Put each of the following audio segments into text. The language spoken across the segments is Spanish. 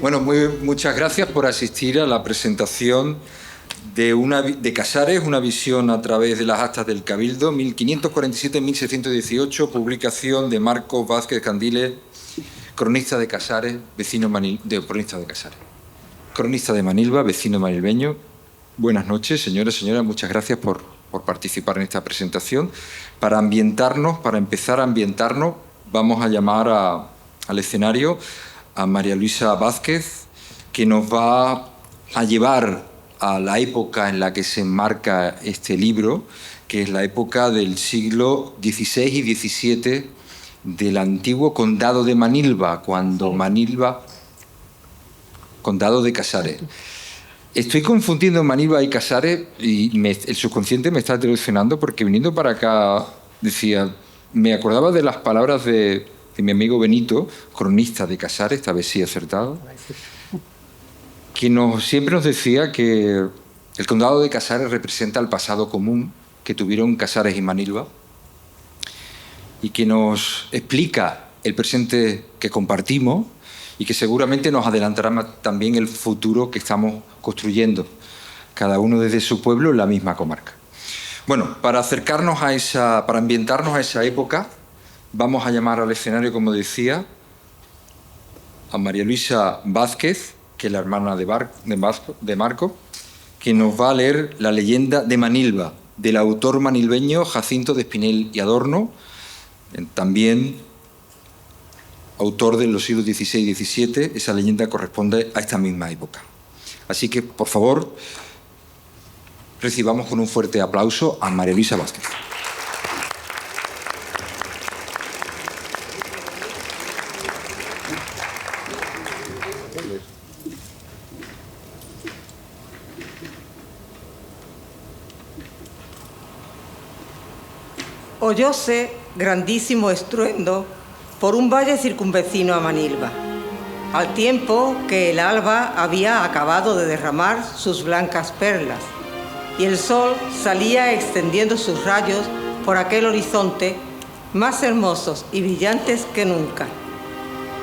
Bueno, muchas gracias por asistir a la presentación de Casares, una visión a través de las actas del Cabildo, 1547-1618, publicación de Marcos Vázquez Candiles, cronista de Casares, cronista de Manilva, vecino manilveño. Buenas noches, señores, señoras, muchas gracias por participar en esta presentación. Para empezar a ambientarnos, vamos a llamar al escenario a María Luisa Vázquez, que nos va a llevar a la época en la que se enmarca este libro, que es la época del siglo XVI y XVII del antiguo condado de Manilva, cuando Manilva, condado de Casares. Estoy confundiendo Manilva y Casares y el subconsciente me está traicionando porque viniendo para acá decía, me acordaba de las palabras de mi amigo Benito, cronista de Casares, esta vez sí acertado, que siempre nos decía que el condado de Casares representa el pasado común que tuvieron Casares y Manilva y que nos explica el presente que compartimos y que seguramente nos adelantará también el futuro que estamos construyendo, cada uno desde su pueblo en la misma comarca. Bueno, para ambientarnos a esa época, vamos a llamar al escenario, como decía, a María Luisa Vázquez, que es la hermana de Marco, que nos va a leer la leyenda de Manilva, del autor manilveño Jacinto de Espinel y Adorno, también autor de los siglos XVI y XVII. Esa leyenda corresponde a esta misma época. Así que, por favor, recibamos con un fuerte aplauso a María Luisa Vázquez. Oyóse grandísimo estruendo por un valle circunvecino a Manilva, al tiempo que el alba había acabado de derramar sus blancas perlas, y el sol salía extendiendo sus rayos por aquel horizonte más hermosos y brillantes que nunca,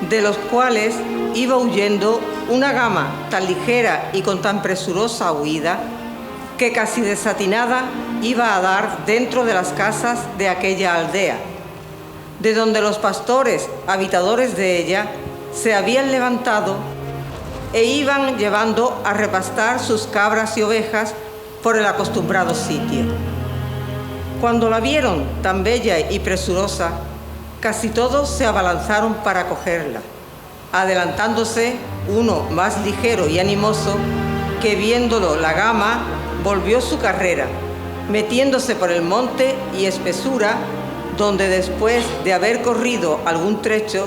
de los cuales iba huyendo una gama tan ligera y con tan presurosa huida que casi desatinada iba a dar dentro de las casas de aquella aldea, de donde los pastores, habitadores de ella, se habían levantado e iban llevando a repastar sus cabras y ovejas por el acostumbrado sitio. Cuando la vieron tan bella y presurosa, casi todos se abalanzaron para cogerla, adelantándose uno más ligero y animoso, que viéndolo la gama volvió su carrera, metiéndose por el monte y espesura, donde después de haber corrido algún trecho,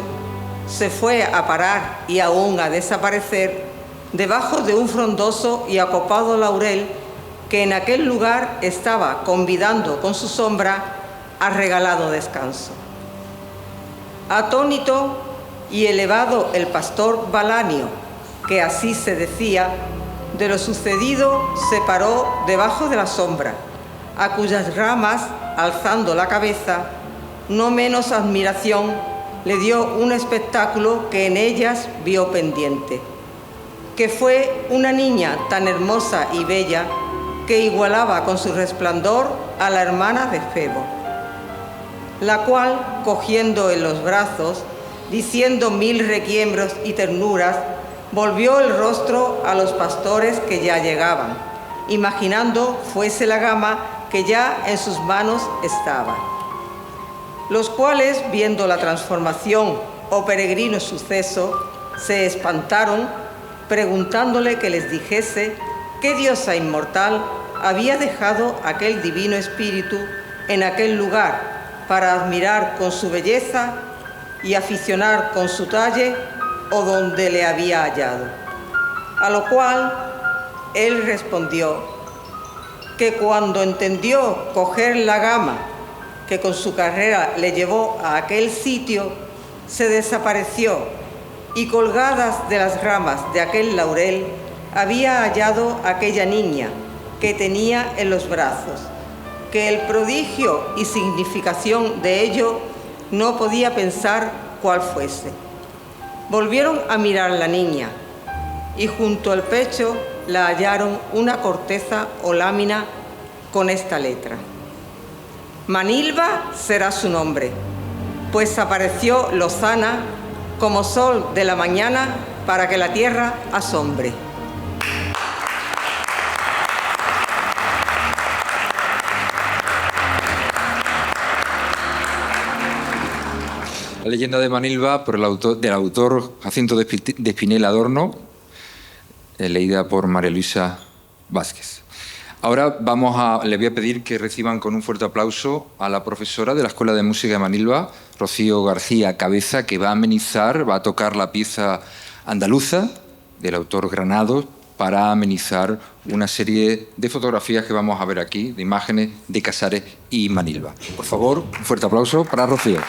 se fue a parar y aún a desaparecer debajo de un frondoso y acopado laurel que en aquel lugar estaba convidando con su sombra a regalado descanso. Atónito y elevado el pastor Balanio, que así se decía, de lo sucedido se paró debajo de la sombra, a cuyas ramas, alzando la cabeza, no menos admiración le dio un espectáculo que en ellas vio pendiente, que fue una niña tan hermosa y bella que igualaba con su resplandor a la hermana de Febo, la cual, cogiendo en los brazos, diciendo mil requiembros y ternuras, volvió el rostro a los pastores que ya llegaban, imaginando fuese la gama que ya en sus manos estaba, los cuales, viendo la transformación o peregrino suceso, se espantaron, preguntándole que les dijese qué diosa inmortal había dejado aquel divino espíritu en aquel lugar para admirar con su belleza y aficionar con su talle o donde le había hallado. A lo cual él respondió que cuando entendió coger la gama que con su carrera le llevó a aquel sitio, se desapareció y colgadas de las ramas de aquel laurel había hallado aquella niña que tenía en los brazos, que el prodigio y significación de ello no podía pensar cuál fuese. Volvieron a mirar la niña, y junto al pecho la hallaron una corteza o lámina con esta letra: Manilva será su nombre, pues apareció lozana como sol de la mañana para que la tierra asombre. La leyenda de Manilva del autor Jacinto de Espinel Adorno, leída por María Luisa Vázquez. Ahora les voy a pedir que reciban con un fuerte aplauso a la profesora de la Escuela de Música de Manilva, Rocío García Cabeza, que va a amenizar, va a tocar la pieza andaluza del autor Granados para amenizar una serie de fotografías que vamos a ver aquí, de imágenes de Casares y Manilva. Por favor, un fuerte aplauso para Rocío.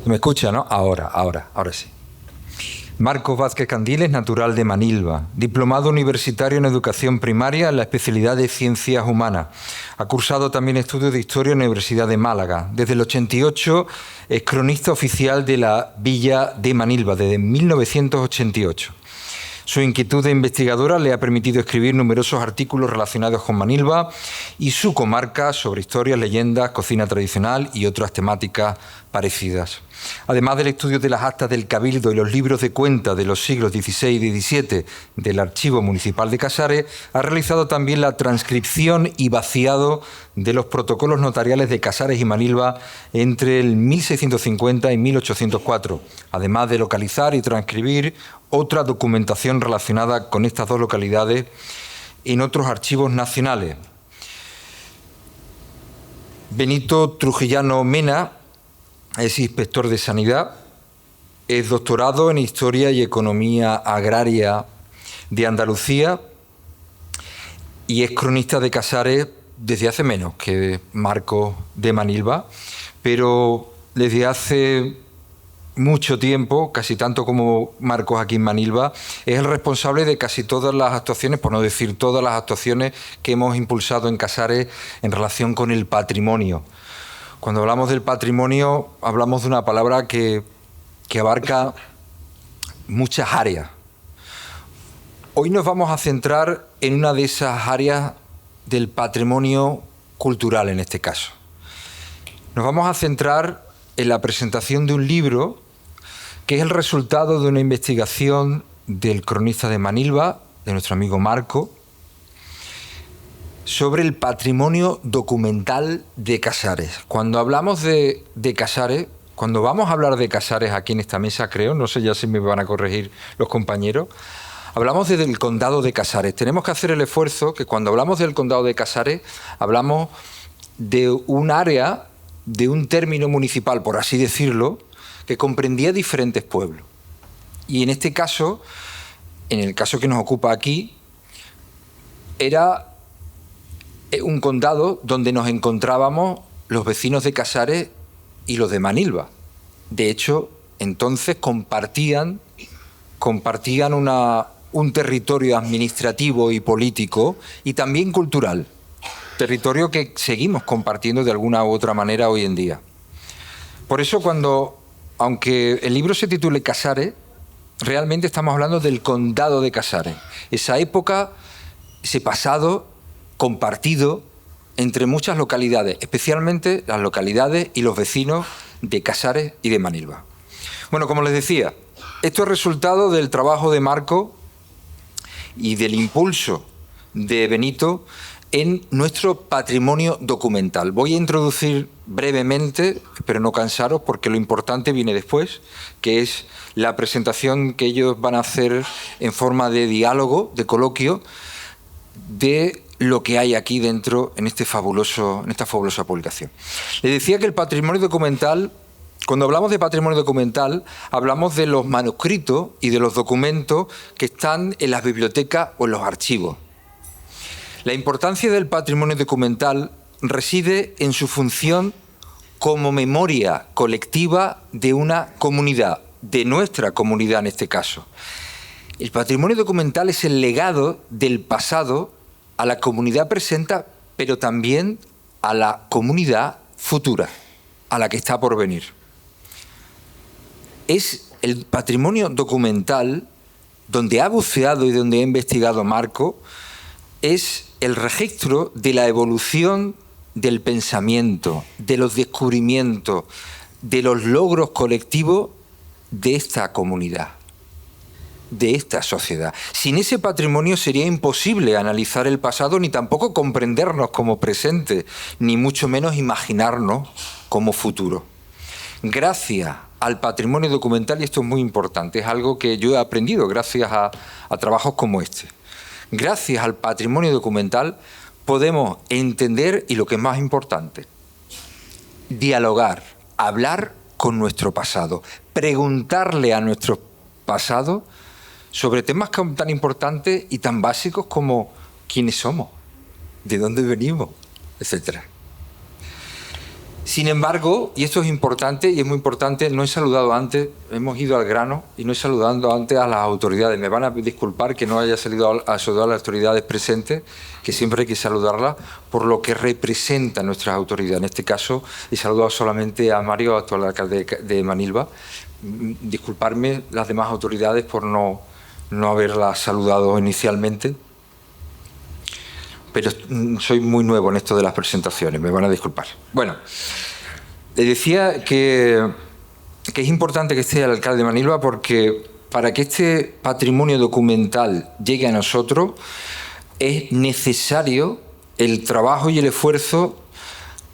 ¿Me escucha, no? Ahora sí. Marcos Vázquez Candiles, natural de Manilva, diplomado universitario en educación primaria en la especialidad de Ciencias Humanas. Ha cursado también estudios de Historia en la Universidad de Málaga. Desde el 88 es cronista oficial de la Villa de Manilva, desde 1988. Su inquietud de investigadora le ha permitido escribir numerosos artículos relacionados con Manilva y su comarca sobre historias, leyendas, cocina tradicional y otras temáticas parecidas. Además del estudio de las actas del Cabildo y los libros de cuentas de los siglos XVI y XVII del Archivo Municipal de Casares, ha realizado también la transcripción y vaciado de los protocolos notariales de Casares y Manilva entre el 1650 y 1804, además de localizar y transcribir otra documentación relacionada con estas dos localidades en otros archivos nacionales. Benito Trujillano Mena es inspector de Sanidad, es doctorado en Historia y Economía Agraria de Andalucía y es cronista de Casares desde hace menos que Marcos de Manilva, pero desde hace mucho tiempo, casi tanto como Marcos aquí en Manilva, es el responsable de casi todas las actuaciones, por no decir todas las actuaciones que hemos impulsado en Casares en relación con el patrimonio. Cuando hablamos del patrimonio, hablamos de una palabra que abarca muchas áreas. Hoy nos vamos a centrar en una de esas áreas del patrimonio cultural, en este caso. Nos vamos a centrar en la presentación de un libro que es el resultado de una investigación del cronista de Manilva, de nuestro amigo Marco, sobre el patrimonio documental de Casares. Cuando hablamos de Casares, cuando vamos a hablar de Casares aquí en esta mesa, creo, no sé ya si me van a corregir los compañeros, hablamos del condado de Casares. Tenemos que hacer el esfuerzo que cuando hablamos del condado de Casares, hablamos de un área, de un término municipal, por así decirlo, que comprendía diferentes pueblos. Y en este caso, en el caso que nos ocupa aquí, era un condado donde nos encontrábamos los vecinos de Casares y los de Manilva. De hecho, entonces compartían un territorio administrativo y político y también cultural, territorio que seguimos compartiendo de alguna u otra manera hoy en día. Por eso aunque el libro se titule Casares, realmente estamos hablando del condado de Casares, esa época, ese pasado compartido entre muchas localidades, especialmente las localidades y los vecinos de Casares y de Manilva. Bueno, como les decía, esto es resultado del trabajo de Marco y del impulso de Benito en nuestro patrimonio documental. Voy a introducir brevemente, pero no cansaros porque lo importante viene después, que es la presentación que ellos van a hacer en forma de diálogo, de coloquio, de lo que hay aquí dentro en esta fabulosa publicación. Les decía que el patrimonio documental, cuando hablamos de patrimonio documental, hablamos de los manuscritos y de los documentos que están en las bibliotecas o en los archivos. La importancia del patrimonio documental reside en su función como memoria colectiva de una comunidad, de nuestra comunidad en este caso. El patrimonio documental es el legado del pasado a la comunidad presente, pero también a la comunidad futura, a la que está por venir. Es el patrimonio documental donde ha buceado y donde ha investigado Marco, es el registro de la evolución del pensamiento, de los descubrimientos, de los logros colectivos de esta comunidad, de esta sociedad. Sin ese patrimonio sería imposible analizar el pasado ni tampoco comprendernos como presente, ni mucho menos imaginarnos como futuro. Gracias al patrimonio documental, y esto es muy importante, es algo que yo he aprendido gracias a trabajos como este. Gracias al patrimonio documental podemos entender, y lo que es más importante, dialogar, hablar con nuestro pasado, preguntarle a nuestro pasado sobre temas tan importantes y tan básicos como quiénes somos, de dónde venimos, etc. Sin embargo, y esto es importante, y es muy importante, no he saludado antes, hemos ido al grano, y no he saludado antes a las autoridades. Me van a disculpar que no haya salido a saludar a las autoridades presentes, que siempre hay que saludarlas por lo que representan nuestras autoridades. En este caso, he saludado solamente a Mario, actual alcalde de Manilva. Disculparme las demás autoridades por no haberlas saludado inicialmente. Pero soy muy nuevo en esto de las presentaciones, me van a disculpar. Bueno, le decía que es importante que esté el alcalde de Manilva porque para que este patrimonio documental llegue a nosotros es necesario el trabajo y el esfuerzo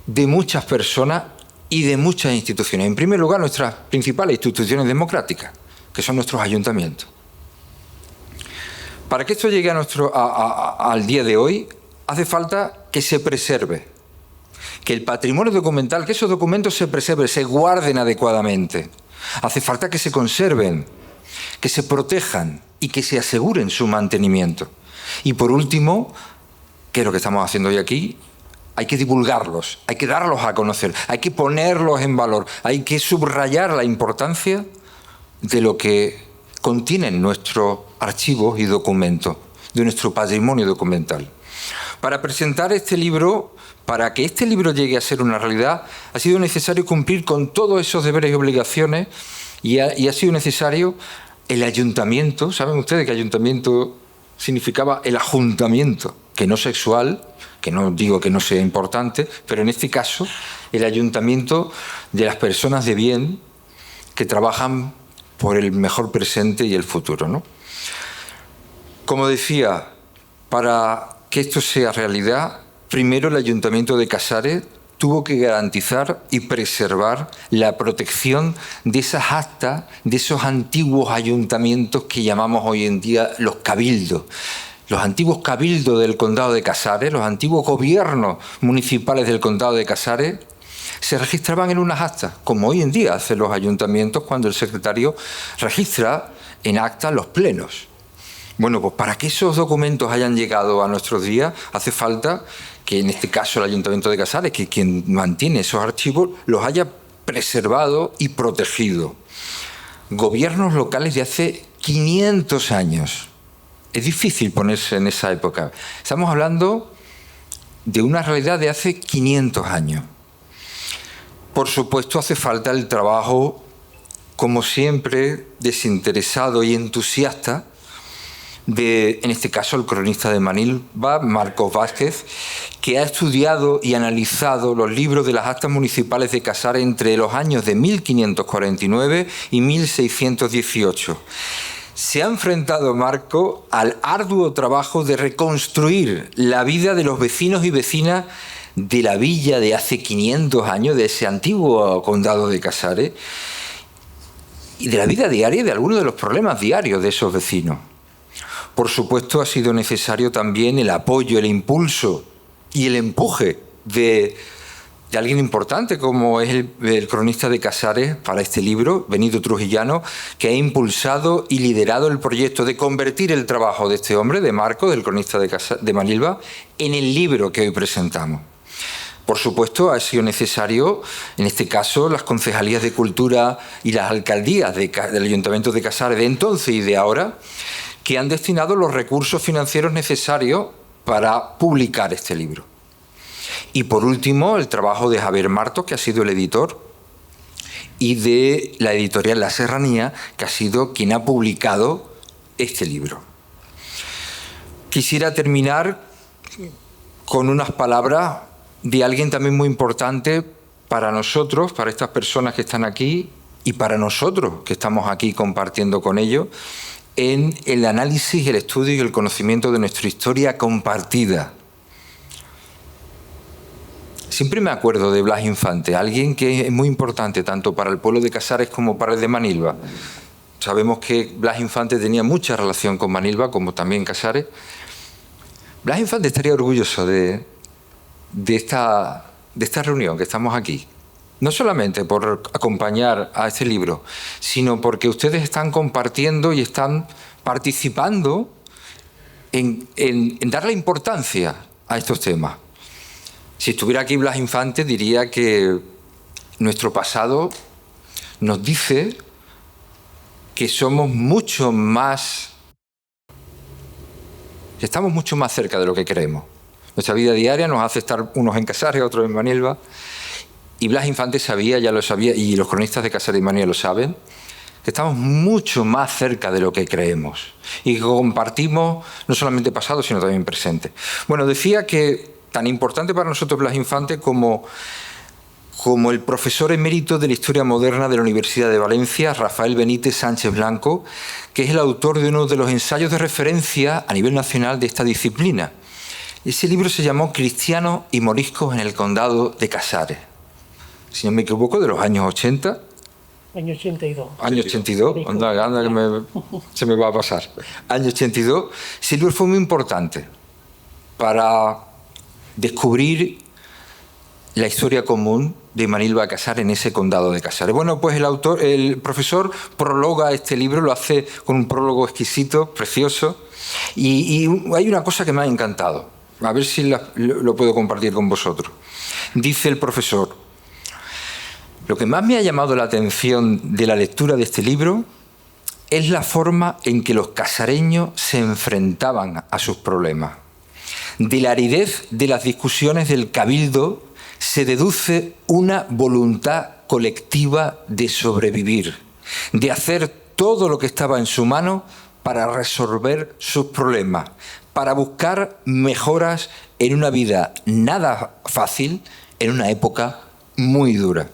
de muchas personas y de muchas instituciones. En primer lugar, nuestras principales instituciones democráticas, que son nuestros ayuntamientos. Para que esto llegue al día de hoy, hace falta que se preserve, que el patrimonio documental, que esos documentos se preserven, se guarden adecuadamente. Hace falta que se conserven, que se protejan y que se aseguren su mantenimiento. Y por último, que es lo que estamos haciendo hoy aquí, hay que divulgarlos, hay que darlos a conocer, hay que ponerlos en valor, hay que subrayar la importancia de lo que contienen nuestros archivos y documentos, de nuestro patrimonio documental. Para presentar este libro, para que este libro llegue a ser una realidad, ha sido necesario cumplir con todos esos deberes y obligaciones y ha sido necesario el ayuntamiento. ¿Saben ustedes que ayuntamiento significaba el ajuntamiento, que no sexual, que no digo que no sea importante, pero en este caso el ayuntamiento de las personas de bien que trabajan por el mejor presente y el futuro, ¿no? Como decía, para que esto sea realidad, primero el Ayuntamiento de Casares tuvo que garantizar y preservar la protección de esas actas, de esos antiguos ayuntamientos que llamamos hoy en día los cabildos. Los antiguos cabildos del Condado de Casares, los antiguos gobiernos municipales del Condado de Casares, se registraban en unas actas, como hoy en día hacen los ayuntamientos cuando el secretario registra en acta los plenos. Bueno, pues para que esos documentos hayan llegado a nuestros días, hace falta que en este caso el Ayuntamiento de Casares, que quien mantiene esos archivos, los haya preservado y protegido. Gobiernos locales de hace 500 años. Es difícil ponerse en esa época. Estamos hablando de una realidad de hace 500 años. Por supuesto, hace falta el trabajo, como siempre, desinteresado y entusiasta, en este caso, el cronista de Manilva, Marcos Vázquez, que ha estudiado y analizado los libros de las actas municipales de Casares entre los años de 1549 y 1618. Se ha enfrentado Marco al arduo trabajo de reconstruir la vida de los vecinos y vecinas de la villa de hace 500 años, de ese antiguo condado de Casares, y de la vida diaria y de algunos de los problemas diarios de esos vecinos. Por supuesto, ha sido necesario también el apoyo, el impulso y el empuje de alguien importante como es el cronista de Casares para este libro, Benito Trujillano, que ha impulsado y liderado el proyecto de convertir el trabajo de este hombre, de Marco, del cronista de Manilva, en el libro que hoy presentamos. Por supuesto, ha sido necesario, en este caso, las concejalías de cultura y las alcaldías del Ayuntamiento de Casares de entonces y de ahora, que han destinado los recursos financieros necesarios para publicar este libro. Y por último, el trabajo de Javier Martos, que ha sido el editor, y de la editorial La Serranía, que ha sido quien ha publicado este libro. Quisiera terminar con unas palabras de alguien también muy importante para nosotros, para estas personas que están aquí y para nosotros que estamos aquí compartiendo con ellos, en el análisis, el estudio y el conocimiento de nuestra historia compartida. Siempre me acuerdo de Blas Infante, alguien que es muy importante tanto para el pueblo de Casares como para el de Manilva. Sabemos que Blas Infante tenía mucha relación con Manilva, como también Casares. Blas Infante estaría orgulloso de esta reunión que estamos aquí. No solamente por acompañar a este libro, sino porque ustedes están compartiendo y están participando en darle importancia a estos temas. Si estuviera aquí Blas Infante diría que nuestro pasado nos dice que somos mucho más... Estamos mucho más cerca de lo que creemos. Nuestra vida diaria nos hace estar unos en Casares, otros en Manilva. Y Blas Infante sabía, ya lo sabía, y los cronistas de Casares y Manilva lo saben, que estamos mucho más cerca de lo que creemos. Y que compartimos no solamente pasado, sino también presente. Bueno, decía que tan importante para nosotros Blas Infante como el profesor emérito de la Historia Moderna de la Universidad de Valencia, Rafael Benítez Sánchez Blanco, que es el autor de uno de los ensayos de referencia a nivel nacional de esta disciplina. Ese libro se llamó Cristianos y moriscos en el condado de Casares. Si no me equivoco, de los años 80. Año 82. Año 82, anda que se me va a pasar. Año 82. Ese libro fue muy importante para descubrir la historia común de Manilva Casares en ese condado de Casares. Bueno, pues el profesor prologa este libro, lo hace con un prólogo exquisito, precioso, y hay una cosa que me ha encantado, a ver si lo puedo compartir con vosotros. Dice el profesor: lo que más me ha llamado la atención de la lectura de este libro es la forma en que los casareños se enfrentaban a sus problemas. De la aridez de las discusiones del cabildo se deduce una voluntad colectiva de sobrevivir, de hacer todo lo que estaba en su mano para resolver sus problemas, para buscar mejoras en una vida nada fácil, en una época muy dura.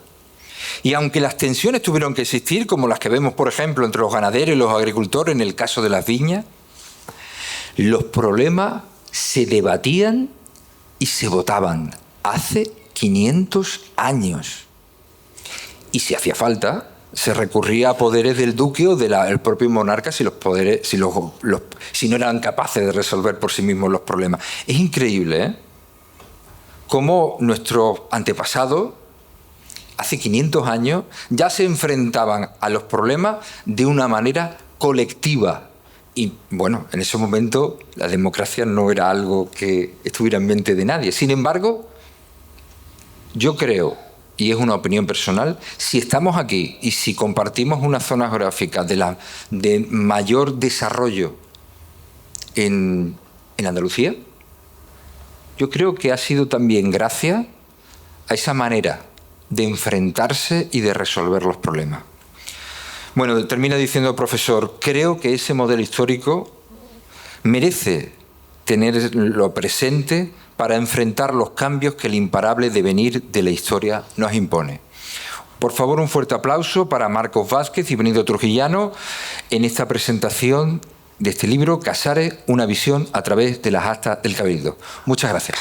Y aunque las tensiones tuvieron que existir, como las que vemos, por ejemplo, entre los ganaderos y los agricultores en el caso de las viñas, los problemas se debatían y se votaban hace 500 años. Y si hacía falta, se recurría a poderes del duque o del propio monarca si no eran capaces de resolver por sí mismos los problemas. Es increíble, ¿eh?, cómo nuestros antepasados, hace 500 años, ya se enfrentaban a los problemas de una manera colectiva. Y bueno, en ese momento la democracia no era algo que estuviera en mente de nadie. Sin embargo, yo creo, y es una opinión personal, si estamos aquí y si compartimos una zona geográfica de mayor desarrollo en Andalucía, yo creo que ha sido también gracias a esa manera de enfrentarse y de resolver los problemas. Bueno, termina diciendo el profesor: creo que ese modelo histórico merece tenerlo presente para enfrentar los cambios que el imparable devenir de la historia nos impone. Por favor, un fuerte aplauso para Marcos Vázquez y Benito Trujillano en esta presentación de este libro, Casares, una visión a través de las actas del Cabildo. Muchas gracias.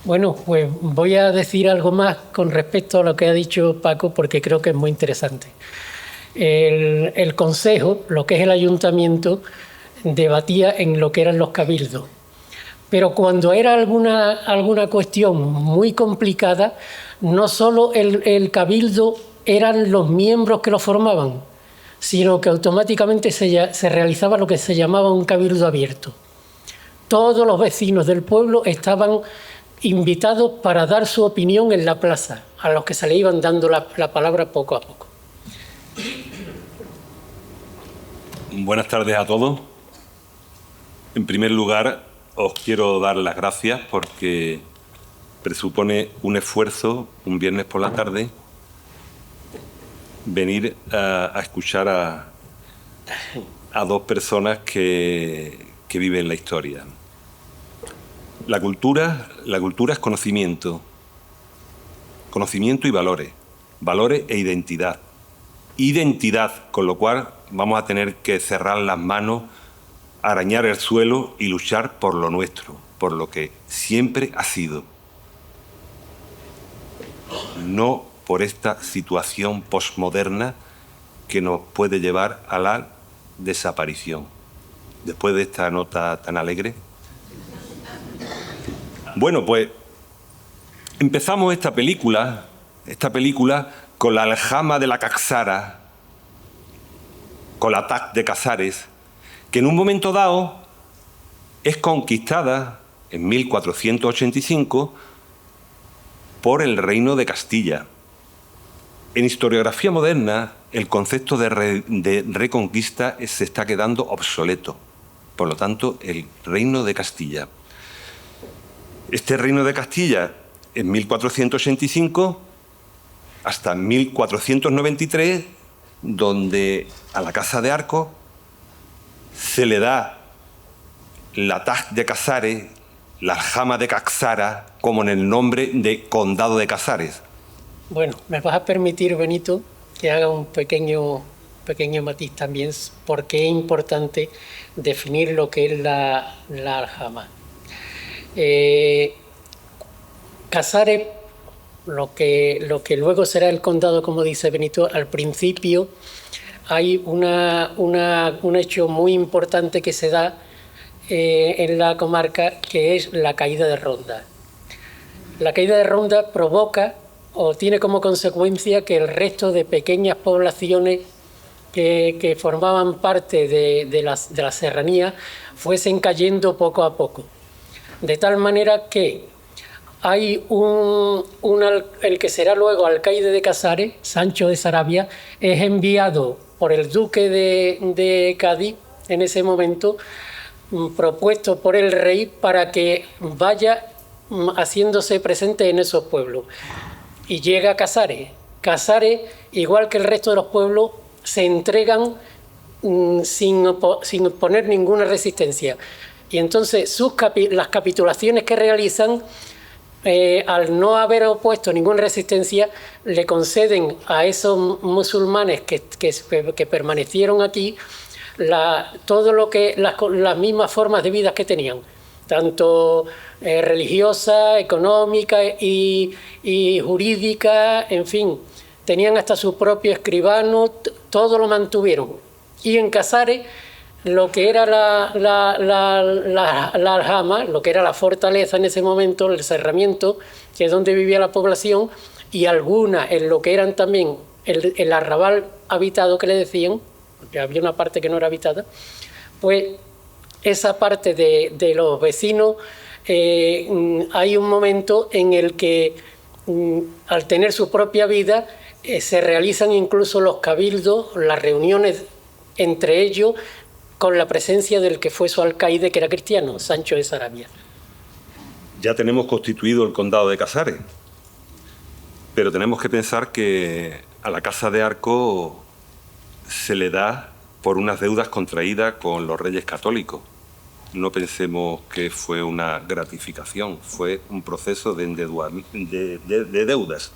Bueno, pues voy a decir algo más con respecto a lo que ha dicho Paco, porque creo que es muy interesante. El Consejo, lo que es el Ayuntamiento, debatía en lo que eran los cabildos. Pero cuando era alguna cuestión muy complicada, no solo el cabildo eran los miembros que lo formaban, sino que automáticamente se realizaba lo que se llamaba un cabildo abierto. Todos los vecinos del pueblo estaban invitados para dar su opinión en la plaza, a los que se le iban dando la palabra poco a poco. Buenas tardes a todos. En primer lugar, os quiero dar las gracias porque presupone un esfuerzo, un viernes por la tarde, venir a escuchar a dos personas que viven la historia. La cultura es conocimiento y valores e identidad. Identidad, con lo cual vamos a tener que cerrar las manos, arañar el suelo y luchar por lo nuestro, por lo que siempre ha sido. No por esta situación posmoderna que nos puede llevar a la desaparición. Después de esta nota tan alegre. Bueno, pues empezamos esta película con la aljama de la Caxara con la TAC de Casares, que en un momento dado es conquistada en 1485 por el Reino de Castilla. En historiografía moderna, el concepto de reconquista se está quedando obsoleto. Por lo tanto, el Reino de Castilla. Este Reino de Castilla, en 1485 hasta 1493, donde a la Casa de Arcos se le da la TAC de Casares, la aljama de Caxara, como en el nombre de Condado de Casares. Bueno, me vas a permitir, Benito, que haga un pequeño matiz también, porque es importante definir lo que es la aljama. Casares, lo que luego será el condado, como dice Benito, al principio hay un hecho muy importante que se da en la comarca, que es la caída de Ronda. La caída de Ronda provoca o tiene como consecuencia que el resto de pequeñas poblaciones que formaban parte de la serranía fuesen cayendo poco a poco. De tal manera que hay el que será luego alcaide de Casares, Sancho de Sarabia, es enviado por el duque de Cádiz en ese momento, propuesto por el rey para que vaya haciéndose presente en esos pueblos. Y llega a Casares. Casares, igual que el resto de los pueblos, se entregan sin poner ninguna resistencia. Y entonces las capitulaciones que realizan, al no haber opuesto ninguna resistencia, le conceden a esos musulmanes que permanecieron aquí todo lo que las mismas formas de vida que tenían, tanto religiosa, económica y jurídica, en fin, tenían hasta su propio escribano, todo lo mantuvieron. Y en Casares, lo que era la aljama, lo que era la fortaleza en ese momento, el cerramiento, que es donde vivía la población, y algunas en lo que eran también el arrabal habitado que le decían, porque había una parte que no era habitada, pues esa parte de los vecinos, hay un momento en el que, al tener su propia vida, se realizan incluso los cabildos, las reuniones entre ellos, con la presencia del que fue su alcaide, que era cristiano, Sancho de Sarabia. Ya tenemos constituido el condado de Casares, pero tenemos que pensar que a la Casa de Arcos se le da por unas deudas contraídas con los reyes católicos. No pensemos que fue una gratificación, fue un proceso de deudas.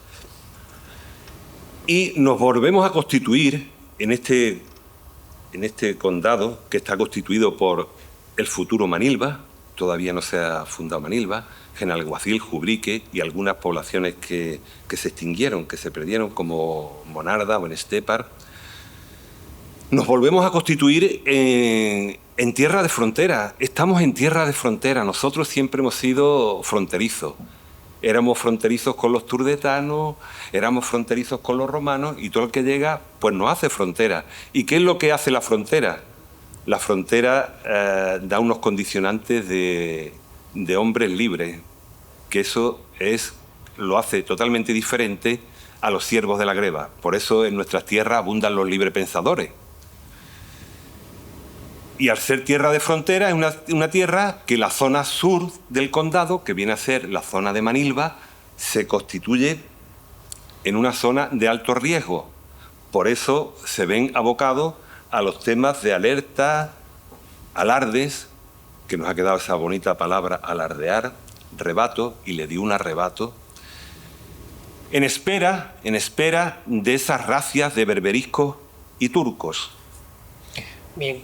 Y nos volvemos a constituir en este condado, que está constituido por el futuro Manilva, todavía no se ha fundado Manilva, Genalguacil, Jubrique y algunas poblaciones que se extinguieron, que se perdieron, como Monarda o Estépar. Nos volvemos a constituir en tierra de frontera. Estamos en tierra de frontera. Nosotros siempre hemos sido fronterizos. Éramos fronterizos con los turdetanos, éramos fronterizos con los romanos, y todo el que llega pues nos hace frontera. ¿Y qué es lo que hace la frontera? La frontera da unos condicionantes de hombres libres, que eso lo hace totalmente diferente a los siervos de la greva. Por eso en nuestras tierras abundan los librepensadores. Y al ser tierra de frontera, es una tierra que la zona sur del condado, que viene a ser la zona de Manilva, se constituye en una zona de alto riesgo. Por eso se ven abocados a los temas de alerta, alardes, que nos ha quedado esa bonita palabra alardear, rebato, y le di un arrebato, en espera de esas racias de berberiscos y turcos. Bien.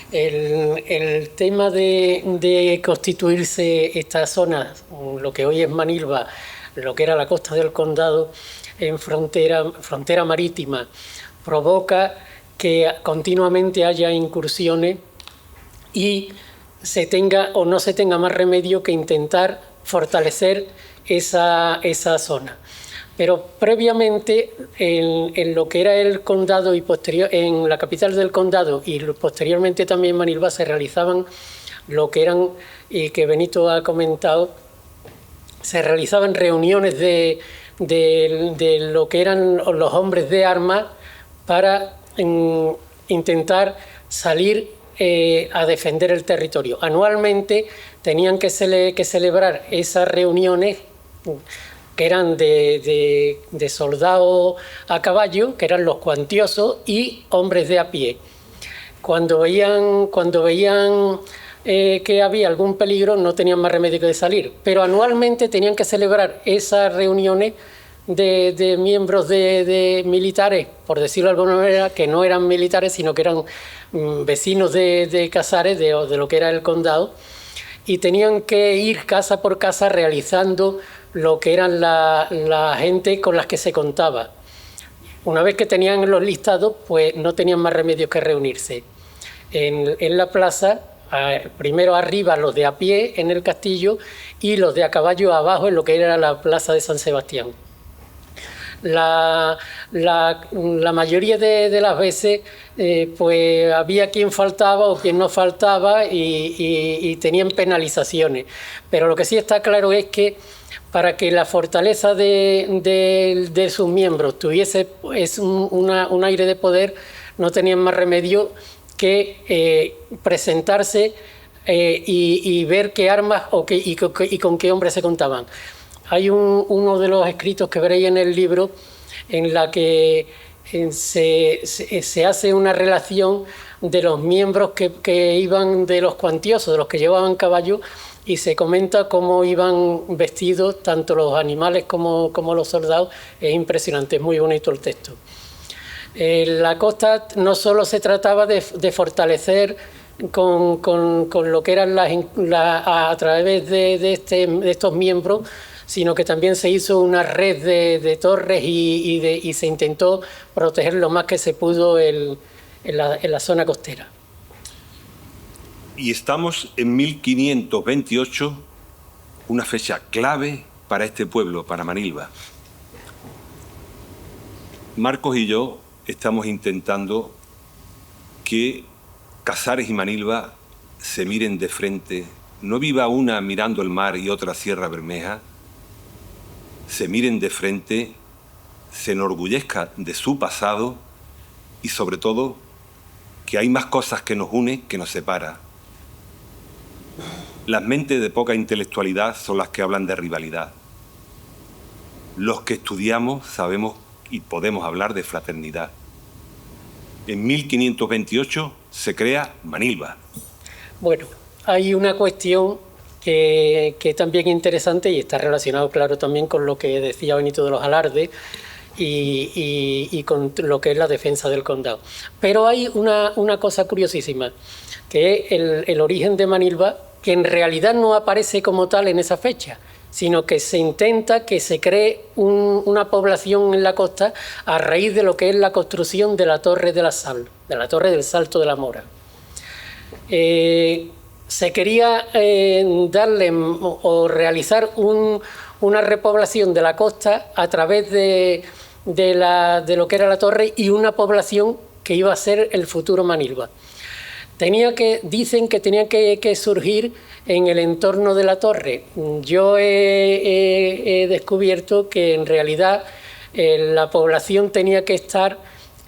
El tema de constituirse esta zona, lo que hoy es Manilva, lo que era la costa del condado, en frontera marítima, provoca que continuamente haya incursiones y se tenga o no se tenga más remedio que intentar fortalecer esa zona. Pero previamente, en lo que era el condado y posterior, en la capital del condado y posteriormente también en Manilva, se realizaban lo que eran, y que Benito ha comentado, se realizaban reuniones de lo que eran los hombres de armas para intentar salir a defender el territorio. Anualmente tenían que celebrar esas reuniones que eran de soldados a caballo, que eran los cuantiosos, y hombres de a pie. Cuando veían que había algún peligro, no tenían más remedio que de salir, pero anualmente tenían que celebrar esas reuniones de miembros de militares, por decirlo de alguna manera, que no eran militares, sino que eran vecinos de Casares, de lo que era el condado, y tenían que ir casa por casa realizando lo que eran la gente con las que se contaba. Una vez que tenían los listados, pues no tenían más remedio que reunirse en la plaza, primero arriba los de a pie en el castillo y los de a caballo abajo en lo que era la plaza de San Sebastián. La mayoría de las veces pues había quien faltaba o quien no faltaba y tenían penalizaciones, pero lo que sí está claro es que para que la fortaleza de sus miembros tuviese un aire de poder, no tenían más remedio que presentarse y ver qué armas y con qué hombres se contaban. Hay uno de los escritos que veréis en el libro en la que se hace una relación de los miembros que iban de los cuantiosos, de los que llevaban caballo, y se comenta cómo iban vestidos tanto los animales como los soldados. Es impresionante, es muy bonito el texto. La costa no solo se trataba de fortalecer con lo que eran a través de estos miembros, sino que también se hizo una red de torres y se intentó proteger lo más que se pudo en la zona costera. Y estamos en 1528, una fecha clave para este pueblo, para Manilva. Marcos y yo estamos intentando que Casares y Manilva se miren de frente, no viva una mirando el mar y otra Sierra Bermeja, se miren de frente, se enorgullezca de su pasado y sobre todo que hay más cosas que nos unen que nos separan. Las mentes de poca intelectualidad son las que hablan de rivalidad. Los que estudiamos sabemos y podemos hablar de fraternidad. En 1528 se crea Manilva. Bueno, hay una cuestión que también es interesante y está relacionado, claro, también con lo que decía Benito de los Alardes y con lo que es la defensa del condado. Pero hay una cosa curiosísima, que es el origen de Manilva, que en realidad no aparece como tal en esa fecha, sino que se intenta que se cree una población en la costa a raíz de lo que es la construcción de la Torre de la Sal, de la Torre del Salto de la Mora. Se quería darle o realizar una repoblación de la costa a través de lo que era la torre y una población que iba a ser el futuro Manilva. Dicen que tenía que surgir en el entorno de la torre. Yo he descubierto que en realidad la población tenía que estar,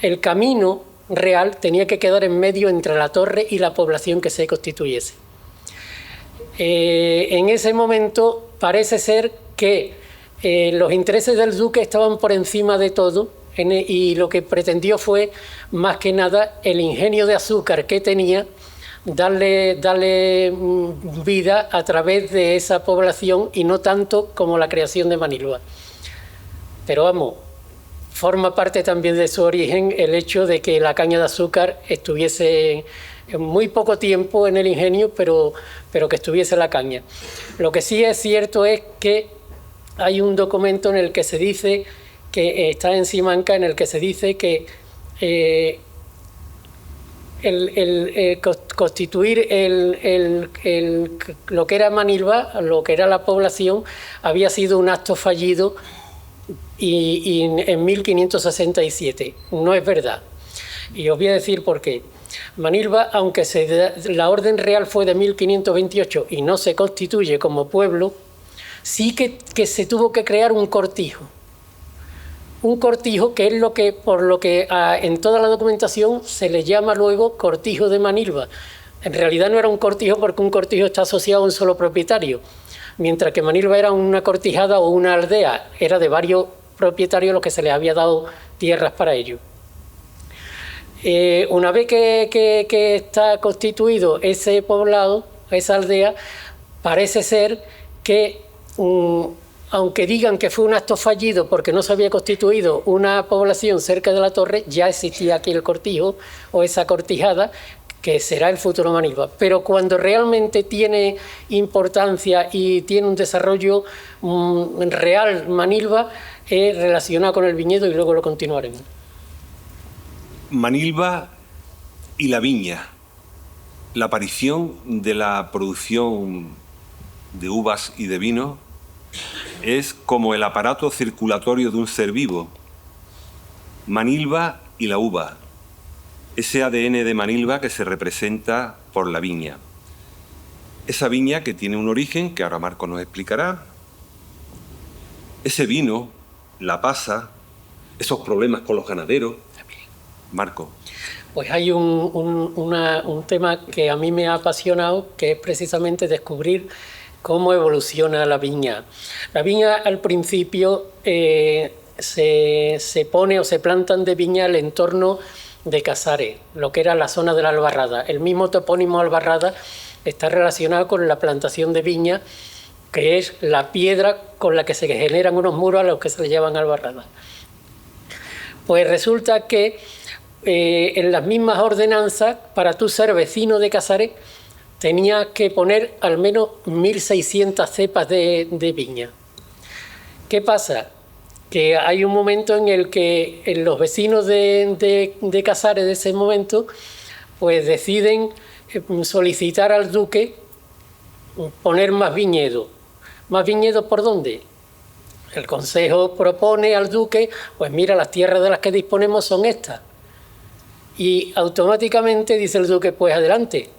el camino real tenía que quedar en medio entre la torre y la población que se constituyese. En ese momento parece ser que los intereses del duque estaban por encima de todo y lo que pretendió fue, más que nada, el ingenio de azúcar que tenía, darle vida a través de esa población y no tanto como la creación de Manilva. Pero vamos, forma parte también de su origen el hecho de que la caña de azúcar estuviese en muy poco tiempo en el ingenio, pero que estuviese la caña. Lo que sí es cierto es que hay un documento en el que se dice, que está en Simancas, en el que se dice que constituir lo que era Manilva, lo que era la población, había sido un acto fallido y en 1567. No es verdad. Y os voy a decir por qué. Manilva, aunque la orden real fue de 1528 y no se constituye como pueblo, sí que se tuvo que crear un cortijo. Un cortijo que es por lo que en toda la documentación se le llama luego cortijo de Manilva. En realidad no era un cortijo porque un cortijo está asociado a un solo propietario, mientras que Manilva era una cortijada o una aldea, era de varios propietarios los que se les había dado tierras para ello. Una vez que está constituido ese poblado, esa aldea, parece ser que, aunque digan que fue un acto fallido porque no se había constituido una población cerca de la torre, ya existía aquí el cortijo o esa cortijada, que será el futuro Manilva. Pero cuando realmente tiene importancia y tiene un desarrollo real Manilva, es relacionado con el viñedo y luego lo continuaremos. Manilva y la viña. La aparición de la producción de uvas y de vino es como el aparato circulatorio de un ser vivo. Manilva y la uva. Ese ADN de Manilva que se representa por la viña. Esa viña que tiene un origen, que ahora Marco nos explicará. Ese vino, la pasa, esos problemas con los ganaderos. Marco. Pues hay un tema que a mí me ha apasionado, que es precisamente descubrir cómo evoluciona la viña. La viña al principio se pone o se plantan de viña el entorno de Casares, lo que era la zona de la Albarrada. El mismo topónimo Albarrada está relacionado con la plantación de viña, que es la piedra con la que se generan unos muros a los que se le llaman Albarrada. Pues resulta que en las mismas ordenanzas, para tú ser vecino de Casares, tenías que poner al menos 1.600 cepas de viña. ¿Qué pasa? Que hay un momento en el que los vecinos de Casares de ese momento pues deciden solicitar al duque poner más viñedos. ¿Más viñedos por dónde? El Consejo propone al duque, pues mira, las tierras de las que disponemos son estas. Y automáticamente dice el duque, pues adelante,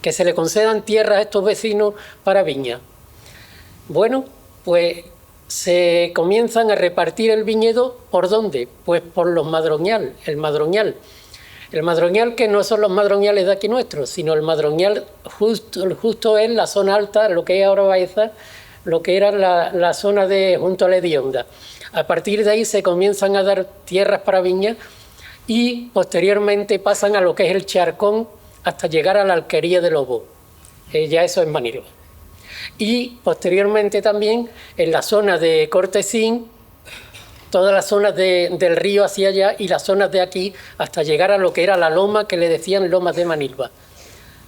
que se le concedan tierras a estos vecinos para viña. Bueno, pues se comienzan a repartir el viñedo, ¿por dónde? Pues por los madroñal, el madroñal. El madroñal que no son los madroñales de aquí nuestros, sino el madroñal justo es la zona alta, lo que es ahora Baeza, lo que era la zona de junto a la Hedionda. A partir de ahí se comienzan a dar tierras para viña y posteriormente pasan a lo que es el Charcón hasta llegar a la Alquería de Lobo. Ya eso es Manilva. Y posteriormente también en la zona de Cortesín, todas las zonas del río hacia allá y las zonas de aquí hasta llegar a lo que era la loma que le decían Lomas de Manilva.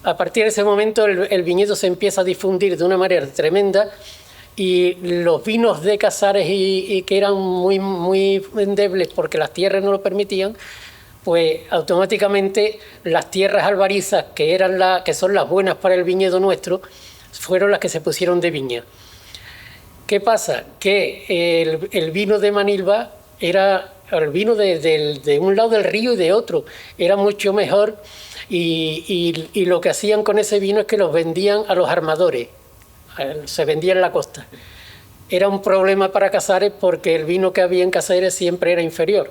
A partir de ese momento el viñedo se empieza a difundir de una manera tremenda y los vinos de Casares y que eran muy endebles porque las tierras no lo permitían, pues automáticamente las tierras albarizas que son las buenas para el viñedo nuestro fueron las que se pusieron de viña. ¿Qué pasa? Que el vino de Manilva era el vino de un lado del río y de otro, era mucho mejor y lo que hacían con ese vino es que los vendían a los armadores, se vendía en la costa. Era un problema para Casares porque el vino que había en Casares siempre era inferior.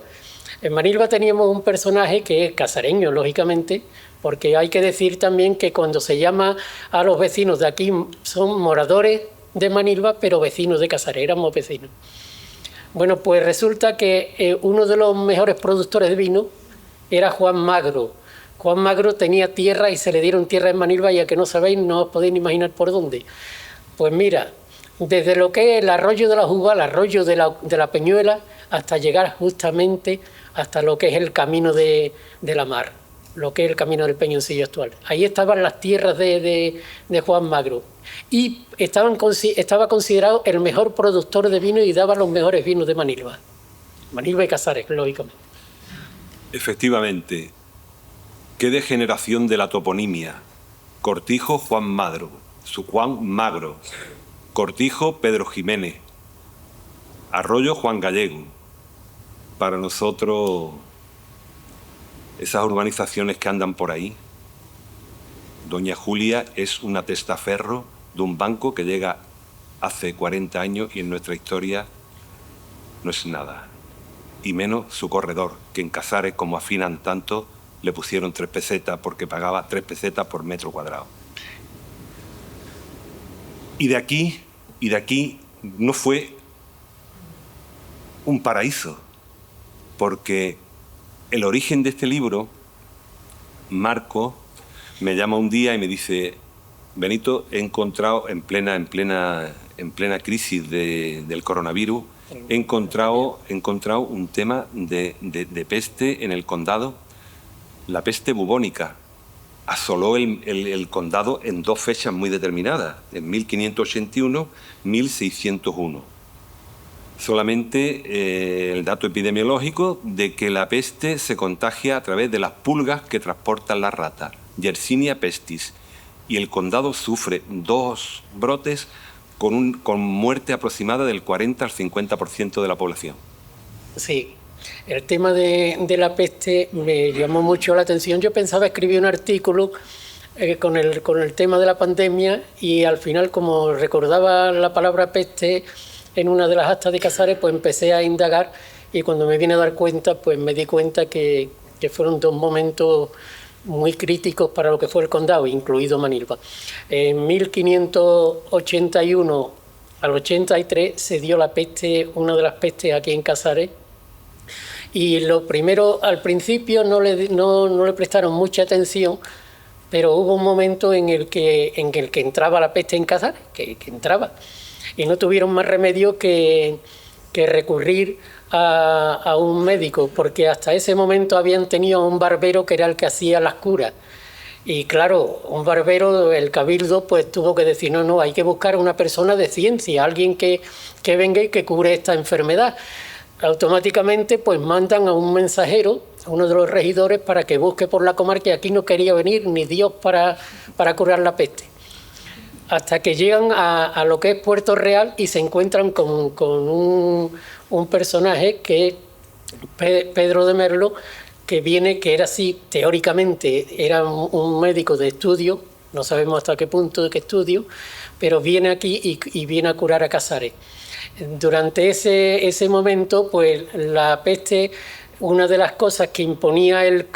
En Manilva teníamos un personaje que es casareño, lógicamente, porque hay que decir también que cuando se llama a los vecinos de aquí son moradores de Manilva, pero vecinos de Casares, éramos vecinos. Bueno, pues resulta que uno de los mejores productores de vino era Juan Magro. Juan Magro tenía tierra y se le dieron tierra en Manilva y a que no sabéis, no os podéis imaginar por dónde. Pues mira, desde lo que es el arroyo de la Juba, el arroyo de la Peñuela, hasta llegar justamente hasta lo que es el camino de la mar, lo que es el camino del Peñoncillo actual. Ahí estaban las tierras de Juan Magro y estaba considerado el mejor productor de vino y daba los mejores vinos de Manilva. Manilva y Casares, lógicamente. Efectivamente, qué degeneración de la toponimia. Cortijo, Juan Magro, su Juan Magro. Cortijo, Pedro Jiménez. Arroyo Juan Gallego. Para nosotros, esas urbanizaciones que andan por ahí, Doña Julia es una testaferro de un banco que llega hace 40 años y en nuestra historia no es nada. Y menos su corredor, que en Casares, como afinan tanto, le pusieron 3 pesetas porque pagaba 3 pesetas por metro cuadrado. Y de aquí no fue un paraíso, porque el origen de este libro, Marco me llama un día y me dice: Benito, he encontrado en plena crisis del coronavirus, he encontrado un tema de peste en el condado, la peste bubónica. Asoló el condado en 2 fechas muy determinadas, en 1581, 1601. Solamente el dato epidemiológico de que la peste se contagia a través de las pulgas que transportan las ratas, Yersinia pestis, y el condado sufre 2 brotes con muerte aproximada del 40 al 50% de la población. Sí, el tema de la peste me llamó mucho la atención. Yo pensaba escribir un artículo con el tema de la pandemia y al final, como recordaba la palabra peste en una de las actas de Casares, pues empecé a indagar y cuando me vine a dar cuenta, pues me di cuenta que fueron 2 momentos muy críticos para lo que fue el condado, incluido Manilva. En 1581 al 83 se dio la peste, una de las pestes aquí en Casares, y lo primero, al principio no le prestaron mucha atención, pero hubo un momento en el que entraba la peste en Casares, que entraba, y no tuvieron más remedio que recurrir a un médico, porque hasta ese momento habían tenido un barbero que era el que hacía las curas. Y claro, un barbero, el cabildo, pues tuvo que decir, no, hay que buscar a una persona de ciencia, alguien que venga y que cure esta enfermedad. Automáticamente pues mandan a un mensajero, a uno de los regidores, para que busque por la comarca, y aquí no quería venir ni Dios para curar la peste. Hasta que llegan a lo que es Puerto Real y se encuentran con un personaje que es Pedro de Merlo, que viene, que era así, teóricamente era un médico de estudio, no sabemos hasta qué punto de qué estudio, pero viene aquí y viene a curar a Casares. Durante ese momento, pues la peste, una de las cosas que imponía el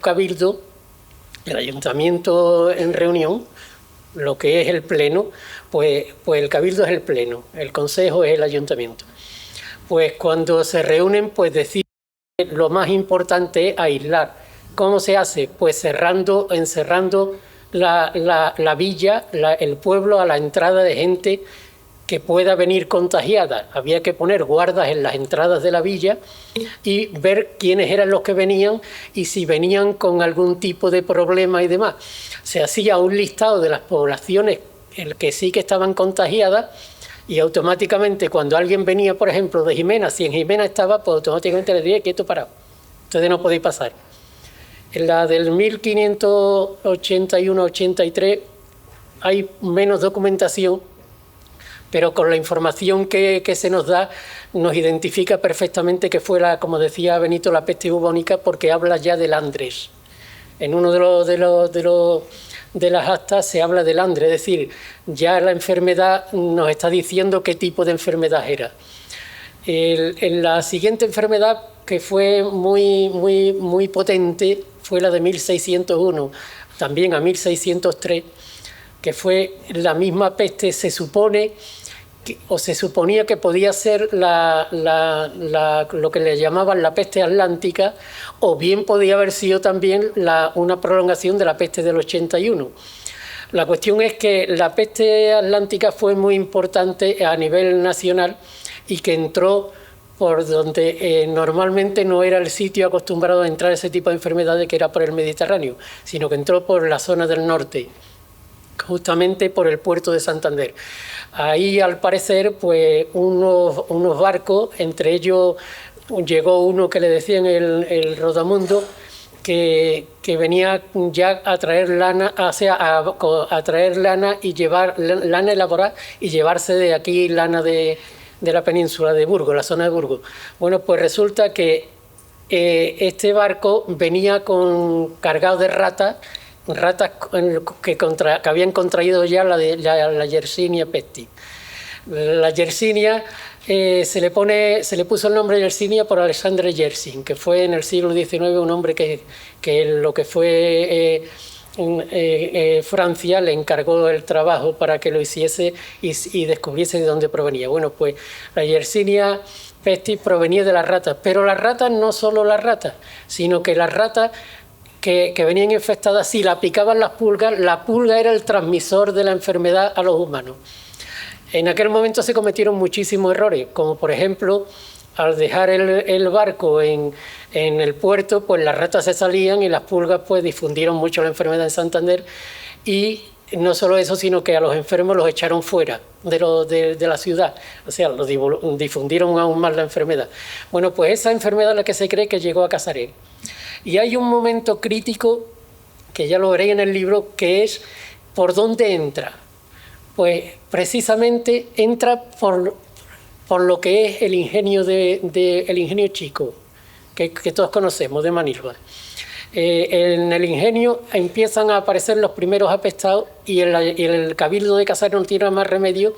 cabildo, el ayuntamiento en reunión, lo que es el pleno, pues el cabildo es el pleno, el consejo es el ayuntamiento. Pues cuando se reúnen, pues deciden que lo más importante es aislar. ¿Cómo se hace? Pues encerrando la villa, el pueblo, a la entrada de gente que pueda venir contagiada. Había que poner guardas en las entradas de la villa y ver quiénes eran los que venían y si venían con algún tipo de problema y demás. Se hacía un listado de las poblaciones en que sí que estaban contagiadas y automáticamente cuando alguien venía, por ejemplo, de Jimena, si en Jimena estaba, pues automáticamente le diría quieto, parado. Ustedes no podéis pasar. En la del 1581-83 hay menos documentación, pero con la información que se nos da, nos identifica perfectamente que fue, como decía Benito, la peste bubónica, porque habla ya del Andres. En uno de las actas se habla del Andres, es decir, ya la enfermedad nos está diciendo qué tipo de enfermedad era. En la siguiente enfermedad, que fue muy potente, fue la de 1601, también a 1603, que fue la misma peste, se suponía que podía ser lo que le llamaban la peste atlántica, o bien podía haber sido también una prolongación de la peste del 81. La cuestión es que la peste atlántica fue muy importante a nivel nacional y que entró por donde normalmente no era el sitio acostumbrado a entrar ese tipo de enfermedades, que era por el Mediterráneo, sino que entró por la zona del norte, justamente por el puerto de Santander. Ahí, al parecer, pues unos barcos, entre ellos llegó uno que le decían el Rodamundo, que venía ya a traer lana, a traer lana y llevar lana elaborada y llevarse de aquí lana de la península de Burgos, la zona de Burgos. Bueno, pues resulta que este barco venía cargado de ratas que habían contraído ya la Yersinia pestis. La Yersinia se le puso el nombre de Yersinia por Alexandre Yersin, que fue en el siglo XIX un hombre que lo que fue Francia le encargó el trabajo para que lo hiciese y descubriese de dónde provenía. Bueno, pues la Yersinia pestis provenía de las ratas, pero las ratas no solo las ratas, sino que las ratas que venían infectadas, si la picaban las pulgas, la pulga era el transmisor de la enfermedad a los humanos. En aquel momento se cometieron muchísimos errores, como por ejemplo, al dejar el barco en el puerto, pues las ratas se salían y las pulgas pues difundieron mucho la enfermedad en Santander, y no solo eso, sino que a los enfermos los echaron fuera de la ciudad, o sea, difundieron aún más la enfermedad. Bueno, pues esa enfermedad es la que se cree que llegó a Casares. Y hay un momento crítico, que ya lo veréis en el libro, que es por dónde entra. Pues precisamente entra por lo que es el ingenio el ingenio chico, que todos conocemos, de Manilva. En el ingenio empiezan a aparecer los primeros apestados, y el cabildo de Casares no tiene más remedio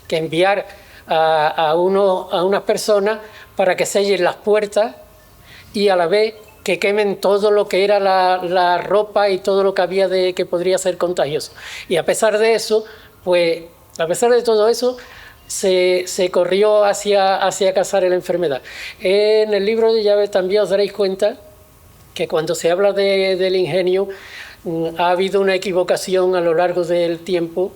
que enviar a unas personas para que sellen las puertas y a la vez que quemen todo lo que era la ropa y todo lo que había que podría ser contagioso. Y a pesar de eso, pues a pesar de todo eso, se corrió hacia Casares la enfermedad. En el libro de llaves también os daréis cuenta que cuando se habla del ingenio ha habido una equivocación a lo largo del tiempo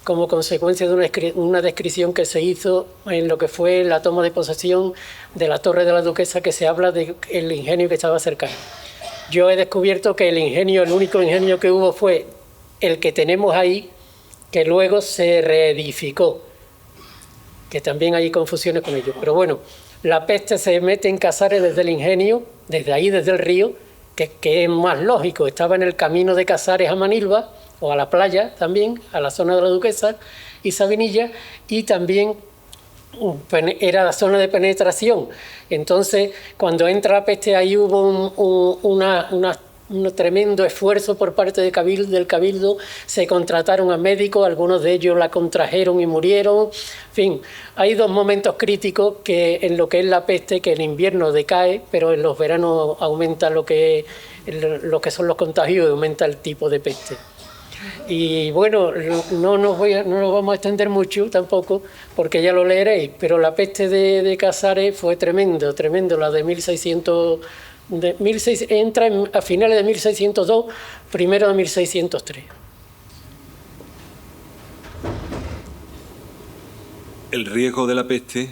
como consecuencia de una descripción que se hizo en lo que fue la toma de posesión de la Torre de la Duquesa, que se habla del ingenio que estaba cercano. Yo he descubierto que el único ingenio que hubo fue el que tenemos ahí, que luego se reedificó, que también hay confusiones con ello. Pero bueno, la peste se mete en Casares desde el ingenio, desde ahí, desde el río, que es más lógico, estaba en el camino de Casares a Manilva, o a la playa también, a la zona de la Duquesa y Sabinilla, y también era la zona de penetración. Entonces, cuando entra la peste, ahí hubo un tremendo esfuerzo por parte del cabildo, se contrataron a médicos, algunos de ellos la contrajeron y murieron. En fin, hay dos momentos críticos en lo que es la peste, que en invierno decae, pero en los veranos aumenta lo que son los contagios y aumenta el tipo de peste. Y bueno, no nos vamos a extender mucho tampoco, porque ya lo leeréis, pero la peste de Casares fue tremendo, la de 1600... entra a finales de 1602, primero de 1603. El riesgo de la peste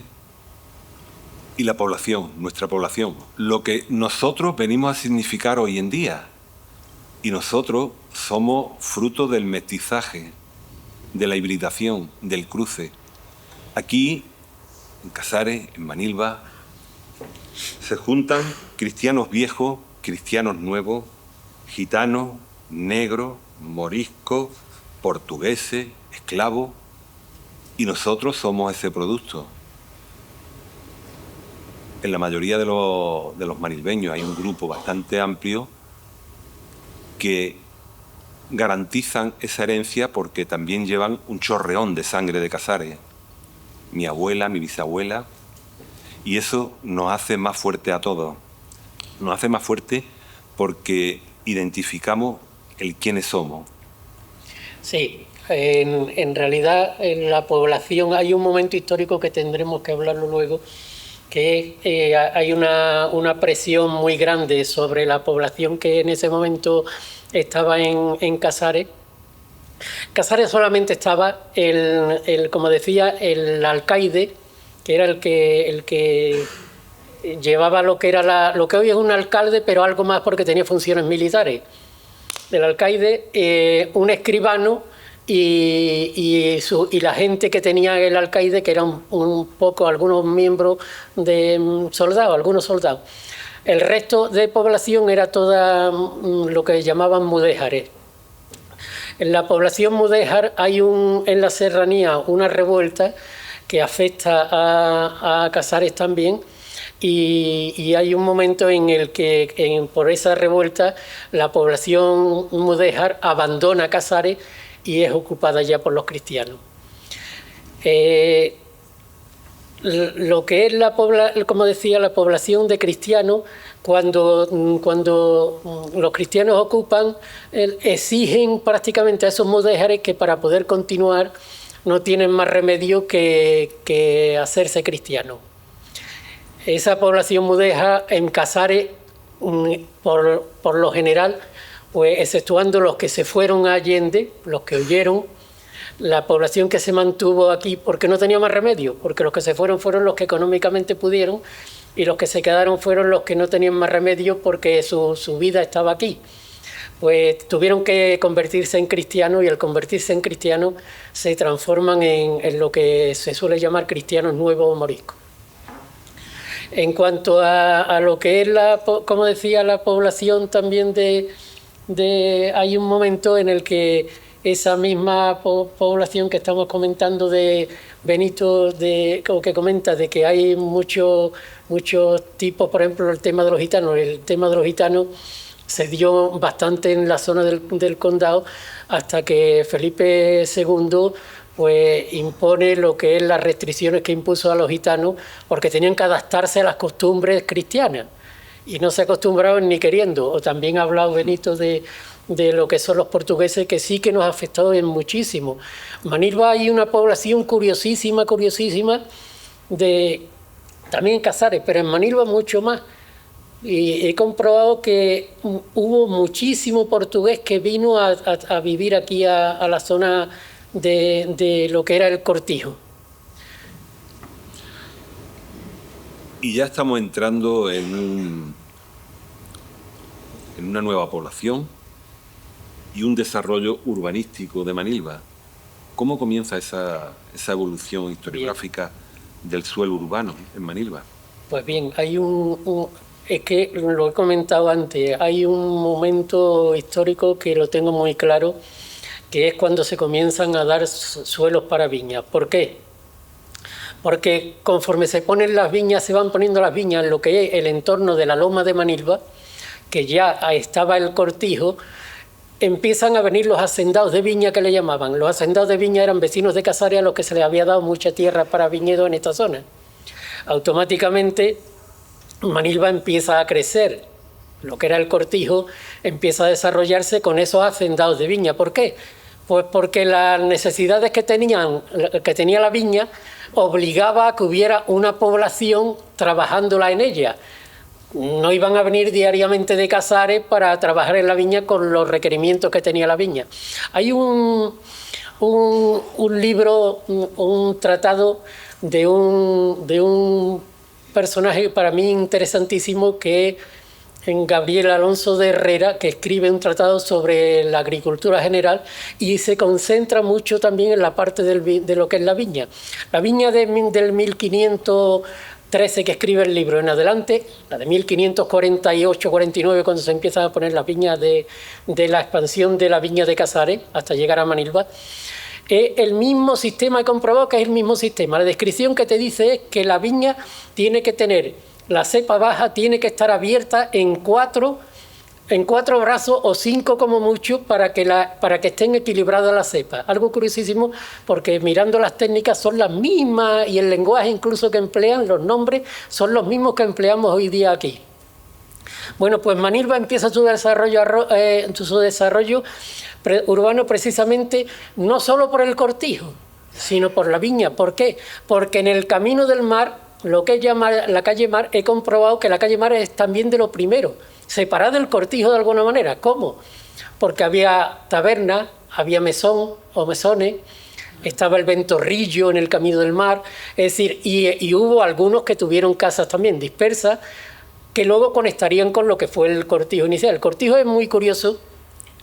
y la población, nuestra población, lo que nosotros venimos a significar hoy en día. Y nosotros somos fruto del mestizaje, de la hibridación, del cruce. Aquí, en Casares, en Manilva, se juntan cristianos viejos, cristianos nuevos, gitanos, negros, moriscos, portugueses, esclavos, y nosotros somos ese producto. En la mayoría de los manilveños hay un grupo bastante amplio que garantizan esa herencia porque también llevan un chorreón de sangre de Casares. Mi abuela, mi bisabuela. Y eso nos hace más fuerte a todos. Nos hace más fuerte porque identificamos el quiénes somos. Sí, en realidad en la población hay un momento histórico que tendremos que hablarlo luego, que hay una presión muy grande sobre la población que en ese momento estaba en Casares. Casares solamente estaba como decía, el alcaide, que era el que llevaba lo que hoy es un alcalde, pero algo más porque tenía funciones militares. El alcaide, un escribano y la gente que tenía el alcaide, que eran un poco algunos miembros de soldados, algunos soldados. El resto de población era toda lo que llamaban mudéjares. En la población mudéjar hay en la serranía una revuelta que afecta a Casares también. Y hay un momento en el que, por esa revuelta, la población mudéjar abandona Casares y es ocupada ya por los cristianos. Lo que es como decía, la población de cristianos, cuando los cristianos ocupan, exigen prácticamente a esos mudéjares que para poder continuar no tienen más remedio que hacerse cristianos. Esa población mudéjar en Casares, por lo general, pues exceptuando los que se fueron a Allende, los que huyeron, la población que se mantuvo aquí porque no tenía más remedio, porque los que se fueron los que económicamente pudieron y los que se quedaron fueron los que no tenían más remedio porque su vida estaba aquí. Pues tuvieron que convertirse en cristianos y al convertirse en cristianos se transforman en lo que se suele llamar cristianos nuevos o moriscos. En cuanto a lo que es, como decía, la población también hay un momento en el que esa misma población que estamos comentando de Benito, que comenta de que hay muchos tipos, por ejemplo, el tema de los gitanos. El tema de los gitanos se dio bastante en la zona del condado hasta que Felipe II pues impone lo que es las restricciones que impuso a los gitanos porque tenían que adaptarse a las costumbres cristianas y no se acostumbraban ni queriendo. O también ha hablado Benito de lo que son los portugueses, que sí que nos ha afectado en muchísimo. En Manilva hay una población curiosísima, también en Casares, pero en Manilva mucho más. Y he comprobado que hubo muchísimo portugués que vino a vivir aquí a la zona de lo que era el Cortijo. Y ya estamos entrando en una nueva población y un desarrollo urbanístico de Manilva. ¿Cómo comienza esa evolución historiográfica del suelo urbano en Manilva? Pues bien, hay es que lo he comentado antes, hay un momento histórico que lo tengo muy claro, que es cuando se comienzan a dar suelos para viñas. ¿Por qué? Porque conforme se ponen las viñas, se van poniendo las viñas en lo que es el entorno de la loma de Manilva, que ya estaba el Cortijo, empiezan a venir los hacendados de viña, que le llamaban. Los hacendados de viña eran vecinos de Casares a los que se les había dado mucha tierra para viñedo en esta zona. Automáticamente Manilva empieza a crecer, lo que era el Cortijo empieza a desarrollarse con esos hacendados de viña. ¿Por qué? Pues porque las necesidades que tenía la viña obligaba a que hubiera una población trabajándola en ella. No iban a venir diariamente de Casares para trabajar en la viña con los requerimientos que tenía la viña. Hay un libro, un tratado de un personaje para mí interesantísimo, que es Gabriel Alonso de Herrera, que escribe un tratado sobre la agricultura general y se concentra mucho también en la parte de lo que es la viña. La viña del 1513 que escribe el libro en adelante, la de 1548-49, cuando se empiezan a poner las viñas de la expansión de la viña de Casares hasta llegar a Manilva, el mismo sistema, he comprobado que es el mismo sistema. La descripción que te dice es que la viña tiene que tener, la cepa baja tiene que estar abierta en cuatro brazos o 5 como mucho para que estén equilibradas las cepas. Algo curiosísimo, porque mirando las técnicas son las mismas y el lenguaje incluso que emplean, los nombres, son los mismos que empleamos hoy día aquí. Bueno, pues Manilva empieza su desarrollo urbano precisamente no solo por el Cortijo, sino por la viña. ¿Por qué? Porque en el camino del mar, lo que llama la calle Mar, he comprobado que la calle Mar es también de lo primero, separada del Cortijo de alguna manera. ¿Cómo? Porque había tabernas, había mesón o mesones, estaba el Ventorrillo en el camino del mar, es decir, y hubo algunos que tuvieron casas también dispersas, que luego conectarían con lo que fue el Cortijo inicial. El Cortijo es muy curioso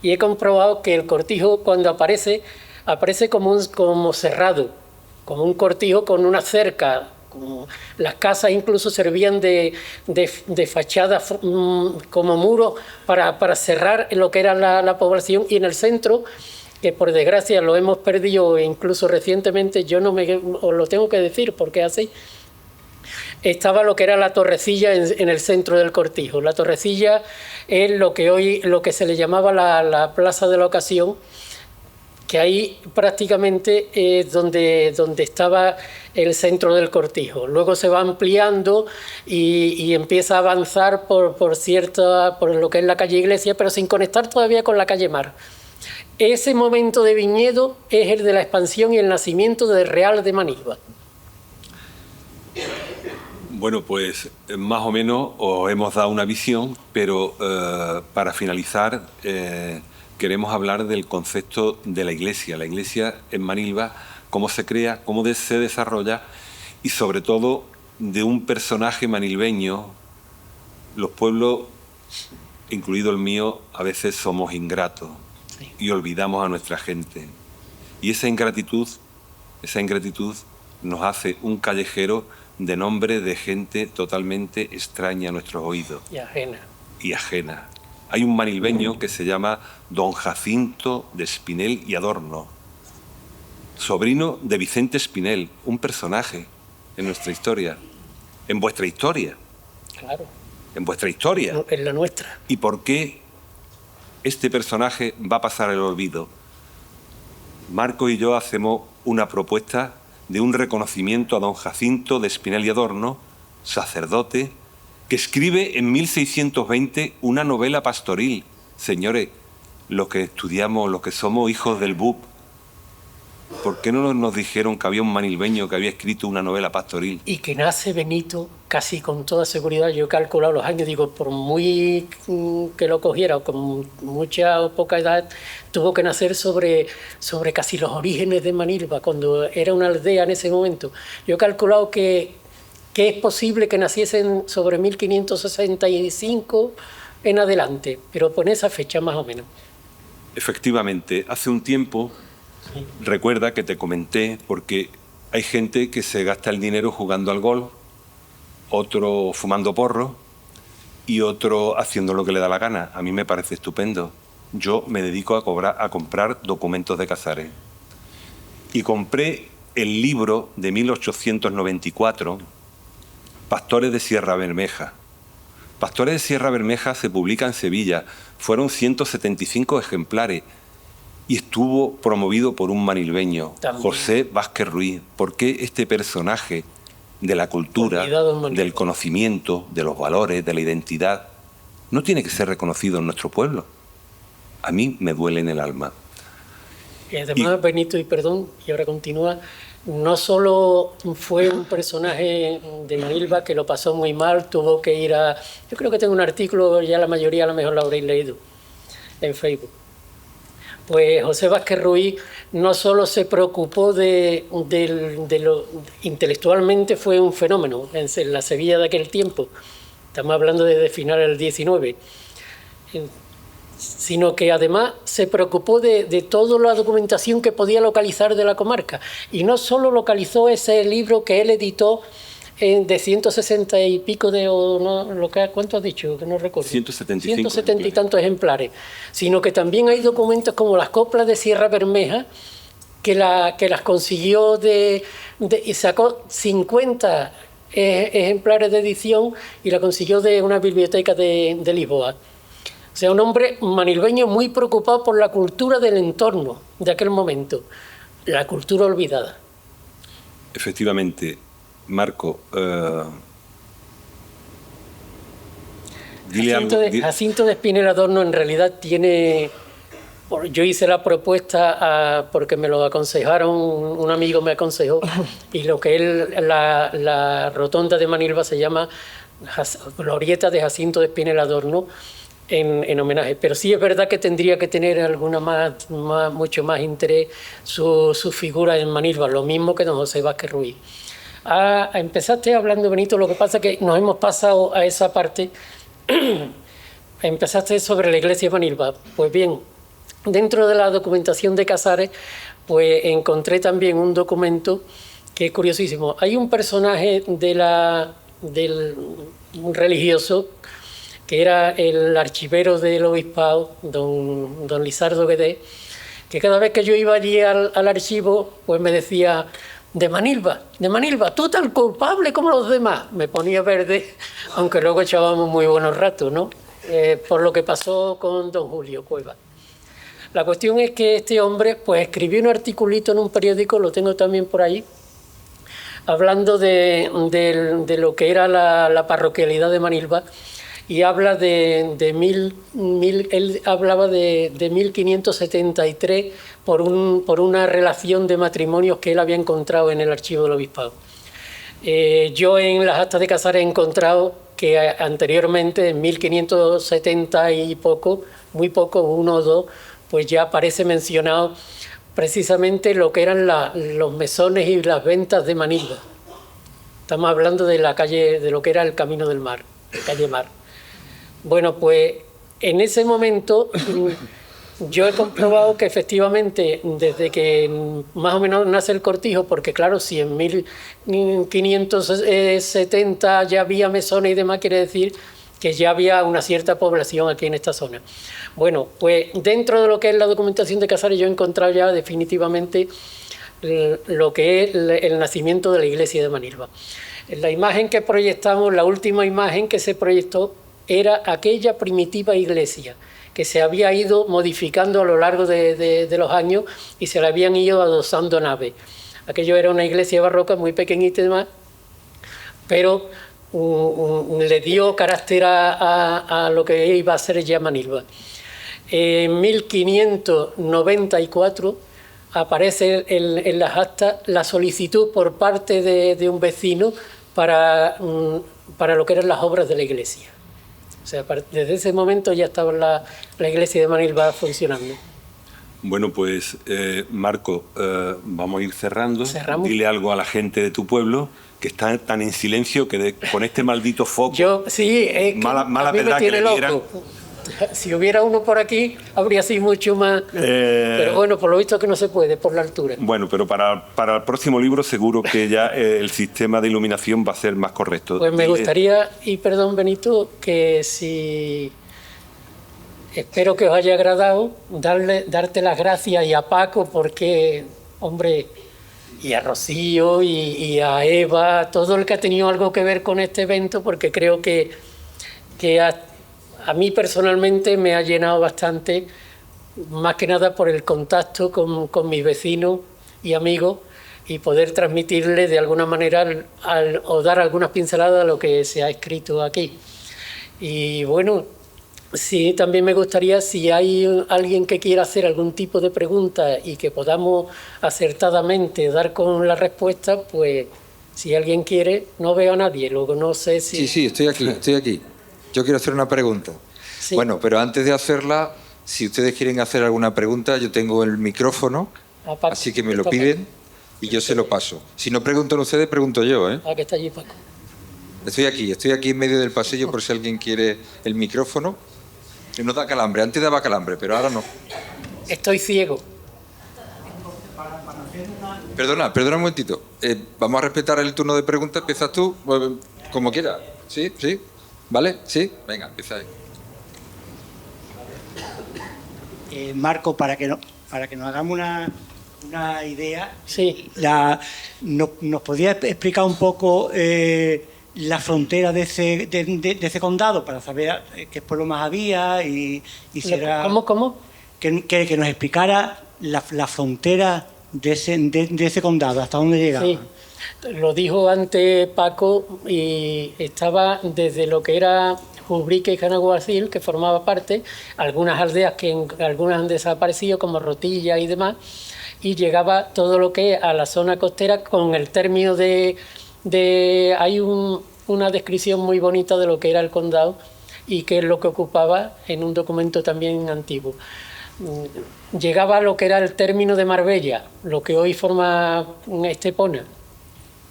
y he comprobado que el Cortijo, cuando aparece como cerrado, como un cortijo con una cerca. Las casas incluso servían de fachada como muros para cerrar lo que era la población, y en el centro que por desgracia lo hemos perdido, incluso recientemente, yo no os lo tengo que decir porque es así, estaba lo que era la Torrecilla en el centro del Cortijo. La Torrecilla es lo que se le llamaba la Plaza de la Ocasión, que ahí prácticamente es donde estaba el centro del Cortijo. Luego se va ampliando y empieza a avanzar por lo que es la calle Iglesia, pero sin conectar todavía con la calle Mar. Ese momento de viñedo es el de la expansión y el nacimiento del Real de Manilva. Bueno, pues más o menos os hemos dado una visión, pero para finalizar queremos hablar del concepto de la Iglesia en Manilva, cómo se crea, cómo se desarrolla y sobre todo de un personaje manilveño. Los pueblos, incluido el mío, a veces somos ingratos y olvidamos a nuestra gente. Y esa ingratitud nos hace un callejero de nombre de gente totalmente extraña a nuestros oídos. Y ajena. Hay un manilveño que se llama Don Jacinto de Espinel y Adorno, sobrino de Vicente Espinel, un personaje en nuestra historia, en vuestra historia. Claro. En vuestra historia. No, en la nuestra. ¿Y por qué este personaje va a pasar el olvido? Marco y yo hacemos una propuesta de un reconocimiento a don Jacinto de Espinel y Adorno, sacerdote, que escribe en 1620 una novela pastoril. Señores, los que estudiamos, los que somos hijos del BUP, ¿por qué no nos dijeron que había un manilveño que había escrito una novela pastoril? Y que nace Benito casi con toda seguridad. Yo he calculado los años, digo, por muy que lo cogiera, con mucha o poca edad, tuvo que nacer sobre casi los orígenes de Manilva, cuando era una aldea en ese momento. Yo he calculado que es posible que naciesen sobre 1565 en adelante, pero por esa fecha más o menos. Efectivamente, hace un tiempo... Sí. Recuerda que te comenté, porque hay gente que se gasta el dinero jugando al golf, otro fumando porro y otro haciendo lo que le da la gana. A mí me parece estupendo. Yo me dedico a comprar documentos de Casares. Y compré el libro de 1894, Pastores de Sierra Bermeja. Pastores de Sierra Bermeja se publica en Sevilla. Fueron 175 ejemplares. Y estuvo promovido por un manilveño, también. José Vázquez Ruiz. ¿Por qué este personaje de la cultura, del conocimiento, de los valores, de la identidad, no tiene que ser reconocido en nuestro pueblo? A mí me duele en el alma. Y además, Benito, y perdón, y ahora continúa, no solo fue un personaje de Manilva que lo pasó muy mal, tuvo que ir a... Yo creo que tengo un artículo, ya la mayoría a lo mejor lo habréis leído, en Facebook. Pues José Vázquez Ruiz no solo se preocupó de lo intelectualmente, fue un fenómeno en la Sevilla de aquel tiempo, estamos hablando desde finales del 19, sino que además se preocupó de toda la documentación que podía localizar de la comarca. Y no solo localizó ese libro que él editó de 160 y pico ¿cuánto has dicho? Que no recuerdo. 175. 170 y tantos ejemplares. Sino que también hay documentos como las coplas de Sierra Bermeja, que las consiguió y sacó 50 ejemplares de edición y la consiguió de una biblioteca de Lisboa. O sea, un hombre manilveño muy preocupado por la cultura del entorno de aquel momento, la cultura olvidada. Efectivamente. Marco, dile algo. Jacinto de Espinel Adorno en realidad tiene... Yo hice la propuesta porque me lo aconsejaron, un amigo me aconsejó, y lo que la rotonda de Manilva se llama Glorieta de Jacinto de Espinel Adorno, en homenaje. Pero sí es verdad que tendría que tener mucho más interés su figura en Manilva, lo mismo que don José Vázquez Ruiz. Empezaste hablando, Benito, lo que pasa es que nos hemos pasado a esa parte. Empezaste sobre la iglesia de Manilva. Pues bien, dentro de la documentación de Casares, pues encontré también un documento que es curiosísimo. Hay un personaje un religioso que era el archivero del obispado, don Lizardo Guedé, que cada vez que yo iba allí al archivo, pues me decía, de Manilva, tú tan culpable como los demás. Me ponía verde, aunque luego echábamos muy buenos ratos, ¿no? Por lo que pasó con don Julio Cueva. La cuestión es que este hombre pues escribió un articulito en un periódico, lo tengo también por ahí, hablando de lo que era la parroquialidad de Manilva, y habla él hablaba de 1573 por una relación de matrimonios que él había encontrado en el archivo del obispado. Yo en las actas de Casares he encontrado que anteriormente, en 1570 y poco, muy poco, 1 o 2, pues ya aparece mencionado precisamente lo que eran los mesones y las ventas de Manilva. Estamos hablando de la calle, de lo que era el Camino del Mar, calle Mar. Bueno, pues en ese momento yo he comprobado que efectivamente desde que más o menos nace el Cortijo, porque claro, si en 1570 ya había mesones y demás, quiere decir que ya había una cierta población aquí en esta zona. Bueno, pues dentro de lo que es la documentación de Casares yo he encontrado ya definitivamente lo que es el nacimiento de la iglesia de Manilva. La imagen que proyectamos, la última imagen que se proyectó, era aquella primitiva iglesia que se había ido modificando a lo largo de los años y se le habían ido adosando naves. Aquello era una iglesia barroca muy pequeñita y demás, pero le dio carácter a lo que iba a ser ya Manilva. En 1594 aparece en las actas la solicitud por parte de un vecino para lo que eran las obras de la iglesia. O sea, desde ese momento ya estaba la iglesia de Manilva funcionando. Bueno, pues Marco, vamos a ir cerrando. ¿Cerramos? Dile algo a la gente de tu pueblo, que está tan en silencio que con este maldito foco... Yo, sí, mala a mí verdad me tiene que le dieran. loco. Si hubiera uno por aquí, habría sido mucho más... Pero bueno, por lo visto que no se puede, por la altura. Bueno, pero para el próximo libro seguro que ya el sistema de iluminación va a ser más correcto. Pues me gustaría, y perdón Benito, que si... Espero que os haya agradado, darte las gracias y a Paco porque, hombre, y a Rocío y a Eva, todo el que ha tenido algo que ver con este evento, porque creo que a mí personalmente me ha llenado bastante, más que nada por el contacto con mis vecinos y amigos y poder transmitirles de alguna manera o dar algunas pinceladas a lo que se ha escrito aquí. Y bueno, sí, también me gustaría, si hay alguien que quiera hacer algún tipo de pregunta y que podamos acertadamente dar con la respuesta, pues si alguien quiere, no veo a nadie, luego no sé si... Sí, estoy aquí. Yo quiero hacer una pregunta. Sí. Bueno, pero antes de hacerla, si ustedes quieren hacer alguna pregunta, yo tengo el micrófono, así que me lo piden y yo se lo paso. Si no preguntan ustedes, pregunto yo, ¿eh? Ah, que está allí Paco. Estoy aquí en medio del pasillo por si alguien quiere el micrófono. No da calambre, antes daba calambre, pero ahora no. Estoy ciego. Perdona un momentito. Vamos a respetar el turno de preguntas. Empiezas tú, como quieras. ¿Sí? ¿Vale? ¿Sí? Venga, empieza ahí. Marco, para que nos hagamos una idea, Sí. ¿nos podías explicar un poco la frontera de ese condado para saber qué pueblo más había y será... ¿Cómo? Que nos explicara la frontera de ese condado, hasta dónde llegaba. Sí, lo dijo antes Paco y estaba desde lo que era Ubrique y Canaguacil, que formaba parte, algunas aldeas que algunas han desaparecido, como Rotilla y demás, y llegaba todo lo que es a la zona costera con el término hay una descripción muy bonita de lo que era el condado y qué es lo que ocupaba en un documento también antiguo. Llegaba a lo que era el término de Marbella, lo que hoy forma Estepona,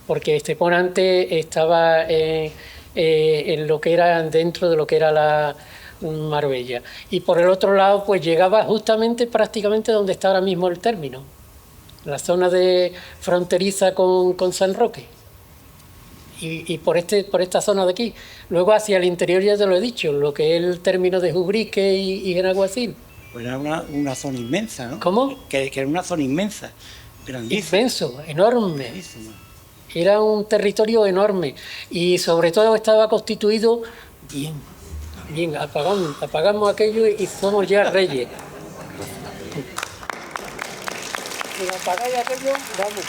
porque Estepona antes estaba en lo que era dentro de lo que era la Marbella. Y por el otro lado, pues llegaba justamente prácticamente donde está ahora mismo el término, la zona de fronteriza con San Roque. Y por esta zona de aquí. Luego hacia el interior ya te lo he dicho, lo que es el término de Ubrique y Benaguacil. Pues era una zona inmensa, ¿no? ¿Cómo? Que era una zona inmensa, grandísima. Inmenso, enorme. Grandísima. Era un territorio enorme y sobre todo estaba constituido bien, apagamos aquello y somos ya reyes. Si apagáis aquello, vamos.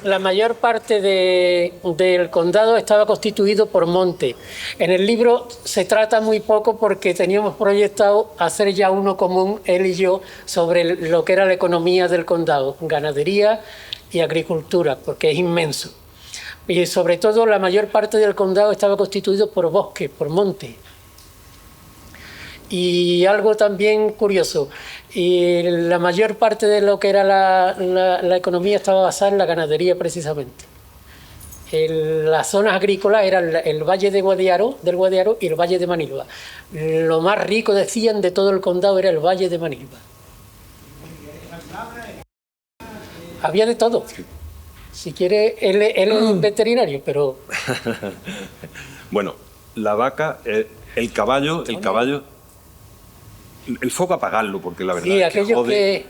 La mayor parte del condado estaba constituido por monte. En el libro se trata muy poco porque teníamos proyectado hacer ya uno común, él y yo, sobre lo que era la economía del condado, ganadería y agricultura, porque es inmenso. Y sobre todo la mayor parte del condado estaba constituido por bosque, por monte. Y algo también curioso, y la mayor parte de lo que era la economía estaba basada en la ganadería precisamente. Las zonas agrícolas eran el valle del Guadiaro y el valle de Manilva. Lo más rico, decían, de todo el condado era el valle de Manilva. Había de todo. Si quiere, él es veterinario, pero... Bueno, la vaca, el caballo... El foco apagarlo, porque la verdad sí, es que aquello jode. que...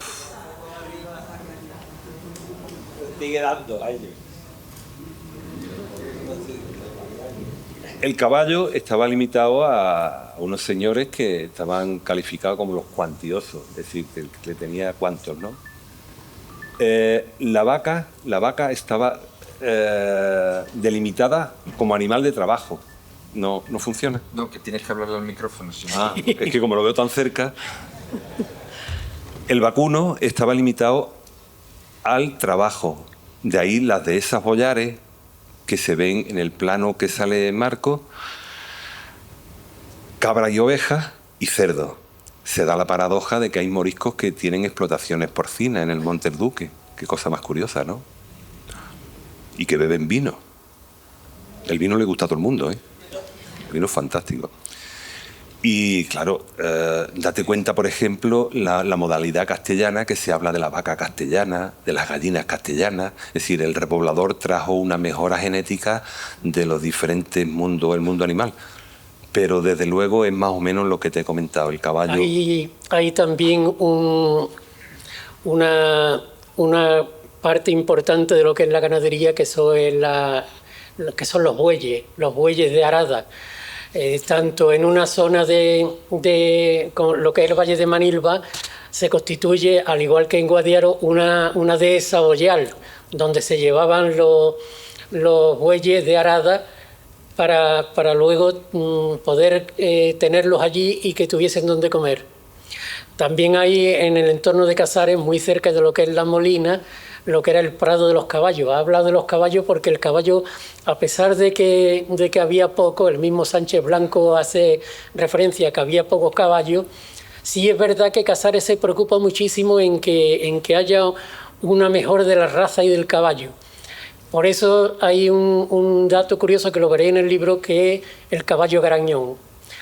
Sigue dando aire. El caballo estaba limitado a unos señores que estaban calificados como los cuantiosos, es decir, que le tenía cuantos, ¿no? La vaca estaba delimitada como animal de trabajo. No funciona. No, que tienes que hablarle al micrófono. Si no. Es que como lo veo tan cerca, el vacuno estaba limitado al trabajo. De ahí las dehesas boyares que se ven en el plano que sale en Marco, cabra y ovejas y cerdo. Se da la paradoja de que hay moriscos que tienen explotaciones porcinas en el Monte del Duque. Qué cosa más curiosa, ¿no? Y que beben vino. El vino le gusta a todo el mundo, ¿eh? El vino es fantástico. Y claro, date cuenta, por ejemplo, la modalidad castellana, que se habla de la vaca castellana, de las gallinas castellanas. Es decir, el repoblador trajo una mejora genética de los diferentes mundos, el mundo animal. Pero desde luego es más o menos lo que te he comentado, el caballo. Hay también una parte importante de lo que es la ganadería, que son los bueyes de arada. Tanto en una zona con lo que es el Valle de Manilva, se constituye, al igual que en Guadiaro, una dehesa boyal, donde se llevaban los bueyes de arada para luego poder tenerlos allí y que tuviesen donde comer. También hay en el entorno de Casares, muy cerca de lo que es La Molina, lo que era el Prado de los Caballos. Ha hablado de los caballos porque el caballo, a pesar de que había poco, el mismo Sánchez Blanco hace referencia a que había pocos caballos, sí es verdad que Casares se preocupa muchísimo en que haya una mejora de la raza y del caballo. Por eso hay un dato curioso que lo veréis en el libro, que es el caballo garañón.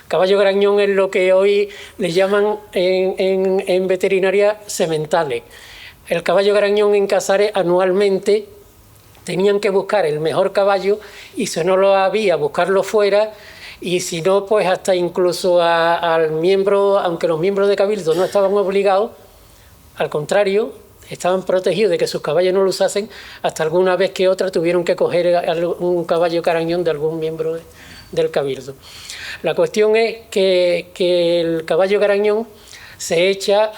Caballo garañón es lo que hoy le llaman en veterinaria sementales. El caballo garañón en Casares anualmente tenían que buscar el mejor caballo y si no lo había, buscarlo fuera, y si no, pues hasta incluso al miembro, aunque los miembros de Cabildo no estaban obligados, al contrario, estaban protegidos de que sus caballos no lo usasen, hasta alguna vez que otra tuvieron que coger un caballo garañón de algún miembro del Cabildo. La cuestión es que el caballo garañón se echa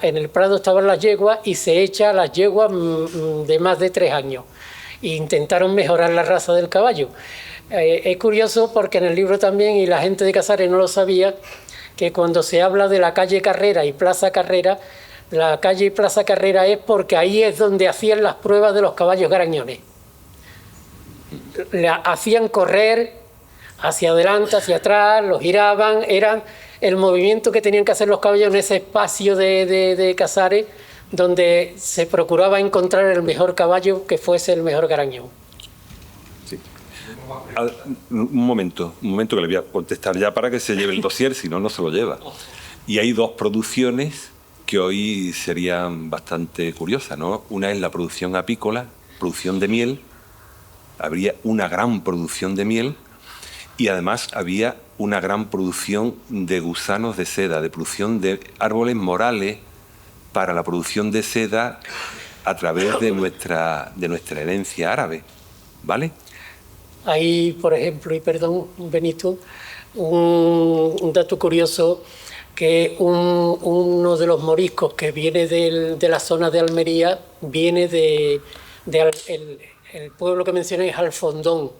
en el Prado estaban las yeguas y se echa a las yeguas de más de 3 años. E intentaron mejorar la raza del caballo. Es curioso porque en el libro también, y la gente de Casares no lo sabía, que cuando se habla de la calle Carrera y Plaza Carrera, la calle y Plaza Carrera es porque ahí es donde hacían las pruebas de los caballos garañones. Hacían correr hacia adelante, hacia atrás, los giraban, eran el movimiento que tenían que hacer los caballos en ese espacio de Casares, donde se procuraba encontrar el mejor caballo que fuese el mejor garañón. Sí. Un momento que le voy a contestar ya para que se lleve el dossier, si no, no se lo lleva. Y hay 2 producciones que hoy serían bastante curiosas, ¿no? Una es la producción apícola, producción de miel. Habría una gran producción de miel. Y además había una gran producción de gusanos de seda, de producción de árboles morales para la producción de seda a través de nuestra herencia árabe, ¿vale? Hay, por ejemplo, y perdón, Benito, un dato curioso, que uno de los moriscos que viene de la zona de Almería viene el pueblo que mencioné es Alfondón.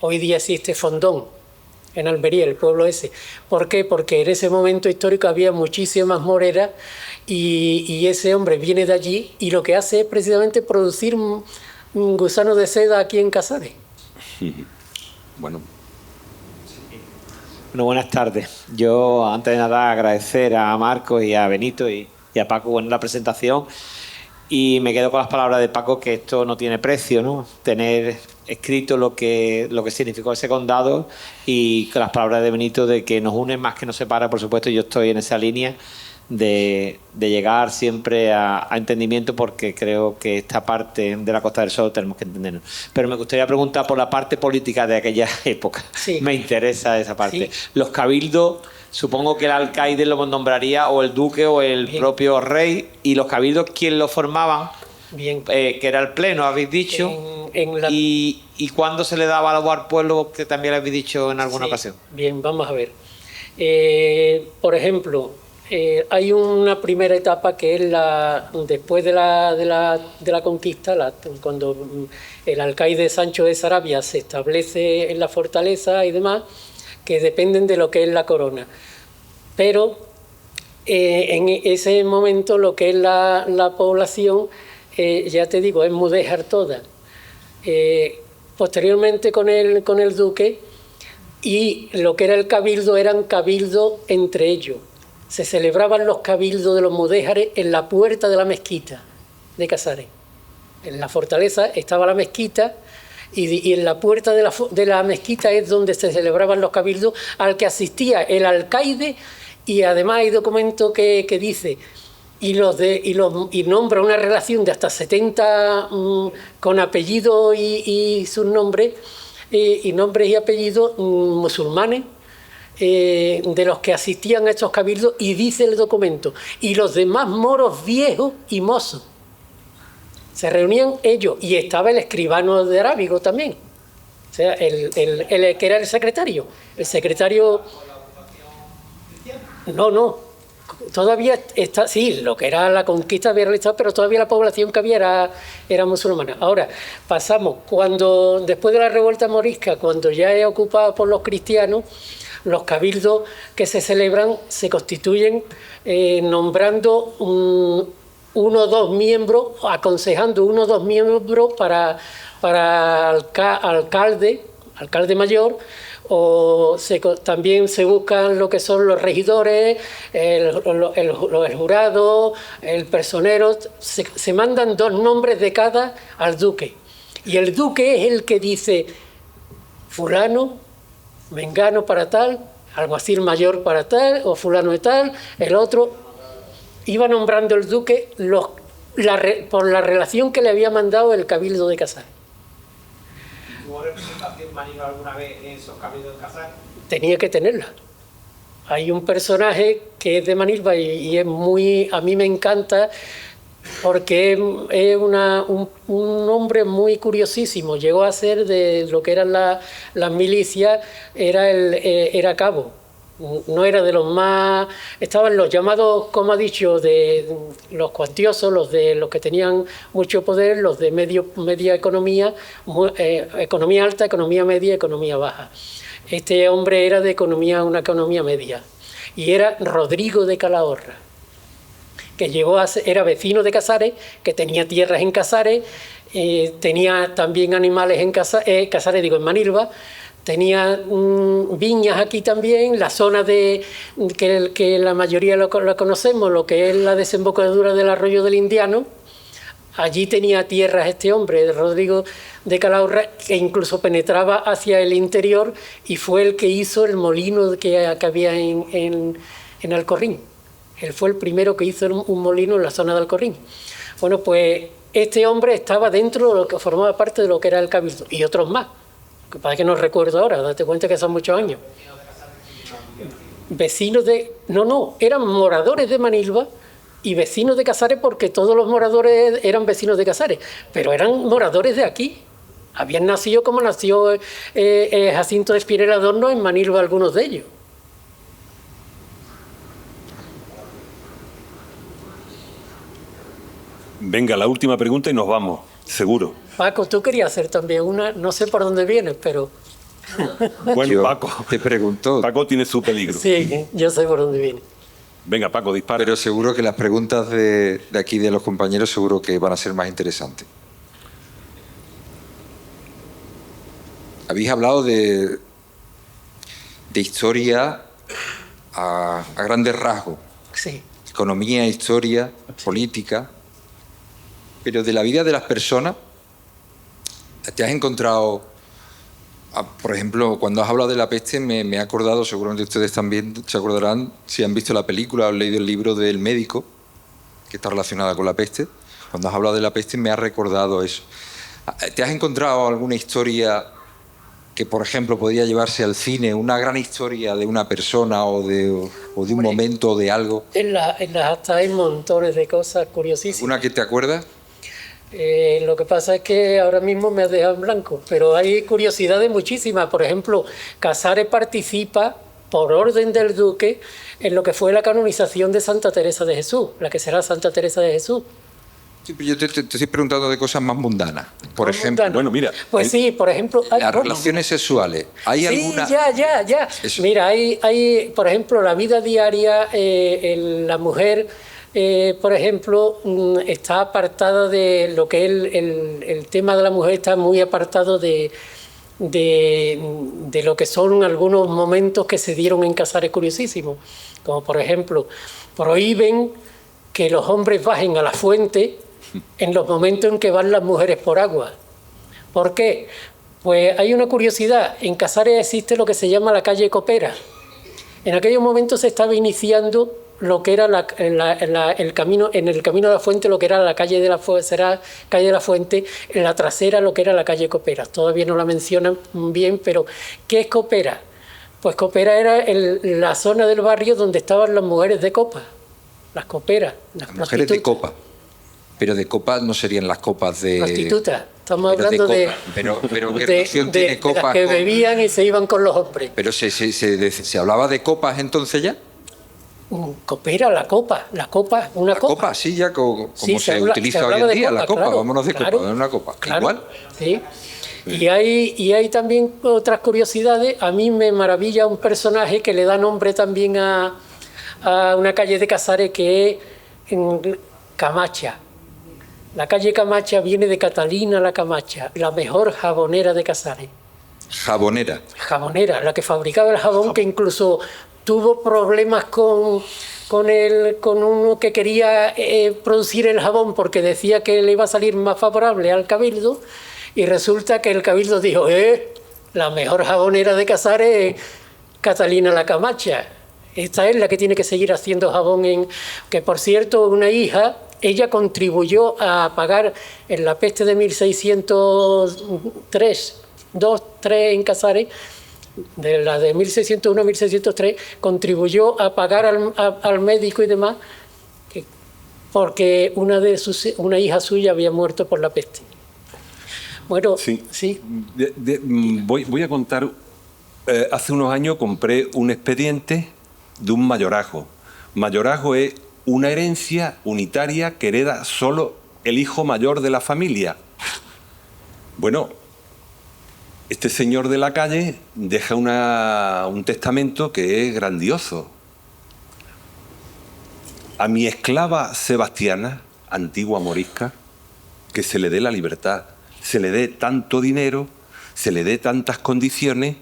Hoy día existe Fondón en Almería, el pueblo ese. ¿Por qué? Porque en ese momento histórico había muchísimas moreras y ese hombre viene de allí y lo que hace es precisamente producir un gusano de seda aquí en Casares. Bueno. Bueno, buenas tardes. Yo, antes de nada, agradecer a Marcos y a Benito y a Paco la presentación. Y me quedo con las palabras de Paco, que esto no tiene precio, ¿no? Tener escrito lo que significó ese condado, y con las palabras de Benito de que nos une más que nos separa. Por supuesto, yo estoy en esa línea de llegar siempre a entendimiento, porque creo que esta parte de la Costa del Sol tenemos que entendernos. Pero me gustaría preguntar por la parte política de aquella época. Sí. Me interesa esa parte. Sí. Los cabildos, supongo que el alcaide lo nombraría o el duque o el Bien. propio rey, y los cabildos, ¿quién los formaban? Bien. Que era el pleno, habéis dicho. ¿Y cuándo se le daba algo al pueblo, que también lo habéis dicho en alguna ocasión? Bien, vamos a ver. Por ejemplo, hay una primera etapa que es después de la conquista, cuando el alcaide Sancho de Sarabia se establece en la fortaleza y demás, que dependen de lo que es la corona. Pero en ese momento lo que es la población, ya te digo, es mudéjar toda. Posteriormente con el duque, y lo que era el cabildo eran cabildos entre ellos. Se celebraban los cabildos de los mudéjares en la puerta de la mezquita de Casares. En la fortaleza estaba la mezquita, y en la puerta de la mezquita es donde se celebraban los cabildos, al que asistía el alcaide, y además hay documento que dice, y nombra una relación de hasta 70 con apellido y sus nombres, y nombres y apellidos musulmanes, de los que asistían a estos cabildos, y dice el documento, y los demás moros viejos y mozos. Se reunían ellos, y estaba el escribano de Arábigo también, o sea, el que era el secretario. El secretario... No, todavía está, sí, lo que era la conquista había realizado, pero todavía la población que había era musulmana. Ahora, pasamos, después de la revuelta morisca, cuando ya es ocupada por los cristianos, los cabildos que se celebran se constituyen nombrando uno o dos miembros, aconsejando uno o dos miembros para alcalde mayor, o también se buscan lo que son los regidores, el jurado, el personero. Se mandan dos nombres de cada al duque, y el duque es el que dice fulano, mengano para tal, alguacil mayor para tal, o fulano de tal, el otro. Iba nombrando el duque por la relación que le había mandado el cabildo de Casares. ¿Tuvo representación Manilva alguna vez en esos cabildos de Casares? Tenía que tenerla. Hay un personaje que es de Manilva y es a mí me encanta, porque es un hombre muy curiosísimo. Llegó a ser de lo que eran las milicias, era cabo. No era de los más... Estaban los llamados, como ha dicho, de los cuantiosos, los que tenían mucho poder, los de media economía, economía alta, economía media, economía baja. Este hombre era de una economía media, y era Rodrigo de Calahorra, que era vecino de Casares, que tenía tierras en Casares, tenía también animales en en Manilva. Tenía viñas aquí también, la zona que la mayoría la conocemos, lo que es la desembocadura del arroyo del Indiano. Allí tenía tierras este hombre, Rodrigo de Calahorra, que incluso penetraba hacia el interior, y fue el que hizo el molino que había en Alcorrín. Él fue el primero que hizo un molino en la zona de Alcorrín. Bueno, pues este hombre estaba dentro de lo que formaba parte de lo que era el cabildo, y otros más. Lo que pasa es que no recuerdo ahora, date cuenta que son muchos años. Vecinos de... No, eran moradores de Manilva y vecinos de Casares, porque todos los moradores eran vecinos de Casares, pero eran moradores de aquí. Habían nacido como nació Jacinto de Espinel Adorno en Manilva, algunos de ellos. Venga, la última pregunta y nos vamos, seguro. Paco, tú querías hacer también una, no sé por dónde vienes, pero... Bueno, Yo Paco. te pregunto. Paco tiene su peligro. Sí, yo sé por dónde viene. Venga, Paco, dispara. Pero seguro que las preguntas de aquí de los compañeros seguro que van a ser más interesantes. Habéis hablado de historia a grandes rasgos. Sí. Economía, historia, política. Pero de la vida de las personas, ¿te has encontrado, por ejemplo, cuando has hablado de la peste, me he acordado, seguramente ustedes también se acordarán, si han visto la película o han leído el libro del médico, que está relacionada con la peste? Cuando has hablado de la peste me ha recordado eso. ¿Te has encontrado alguna historia que, por ejemplo, podía llevarse al cine, una gran historia de una persona o de un momento o de algo? En las actas hay montones de cosas curiosísimas. ¿Una que te acuerdas? Lo que pasa es que ahora mismo me has dejado en blanco, pero hay curiosidades muchísimas. Por ejemplo, Casares participa, por orden del duque, en lo que fue la canonización de Santa Teresa de Jesús, la que será Santa Teresa de Jesús. Sí, pero yo te estoy preguntando de cosas más mundanas. Por Más ejemplo, mundanas. Bueno, mira. Pues sí, por ejemplo... las relaciones sexuales. ¿Hay sí, alguna? ya. Eso. Mira, hay, por ejemplo, la vida diaria, la mujer, por ejemplo, está apartada de lo que es el tema de la mujer, está muy apartado de lo que son algunos momentos que se dieron en Casares curiosísimos. Como, por ejemplo, prohíben que los hombres bajen a la fuente en los momentos en que van las mujeres por agua. ¿Por qué? Pues hay una curiosidad. En Casares existe lo que se llama la calle Copera. En aquellos momentos se estaba iniciando lo que era el camino, en el camino de la fuente, lo que era la calle de la Fuente, será calle de la Fuente, en la trasera lo que era la calle Copera. Todavía no la mencionan bien, pero ¿qué es Copera? Pues Copera era la zona del barrio donde estaban las mujeres de copa, las coperas, las Mujeres de copa. Pero de copa no serían las copas de... prostitutas. Estamos pero hablando de copa. Pero ¿qué relación tiene copa las que con...? bebían y se iban con los hombres. Pero se hablaba de copas entonces ya. Copera, una copa. Copa, sí, ya como Sí, se utiliza hoy en día, la copa, claro, vámonos de claro, copa, una copa. claro, Igual. sí. Y hay también otras curiosidades. A mí me maravilla un personaje que le da nombre también a una calle de Casares, que es en Camacha. La calle Camacha viene de Catalina la Camacha, la mejor jabonera de Casares. Jabonera. Jabonera, la que fabricaba el jabón, que incluso tuvo problemas con uno que quería producir el jabón porque decía que le iba a salir más favorable al Cabildo, y resulta que el Cabildo dijo, la mejor jabonera de Casares es Catalina la Camacha. Esta es la que tiene que seguir haciendo jabón, que por cierto, una hija, ella contribuyó a pagar en la peste de 1603, 2-3 en Casares, de la de 1601 a 1603, contribuyó a pagar al médico y demás, porque una hija suya había muerto por la peste. Bueno, sí. Voy a contar. Hace unos años compré un expediente de un mayorazgo. Mayorazgo es una herencia unitaria que hereda solo el hijo mayor de la familia. Bueno, este señor de la calle deja un testamento que es grandioso. A mi esclava Sebastiana, antigua morisca, que se le dé la libertad, se le dé tanto dinero, se le dé tantas condiciones.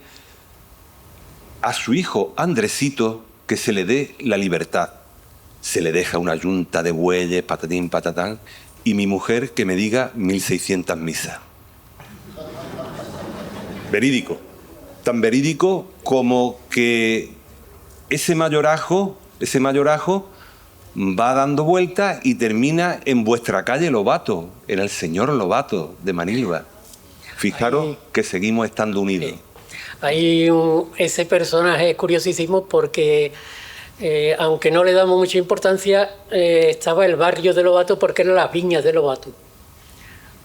A su hijo Andresito, que se le dé la libertad. Se le deja una yunta de bueyes, patatín, patatán, y mi mujer que me diga 1600 misas. Verídico. Tan verídico como que ese mayorazgo va dando vueltas y termina en vuestra calle Lobato, en el señor Lobato de Manilva. Fijaros que seguimos estando unidos. Ese personaje es curiosísimo porque, aunque no le damos mucha importancia, estaba el barrio de Lobato porque eran las viñas de Lobato.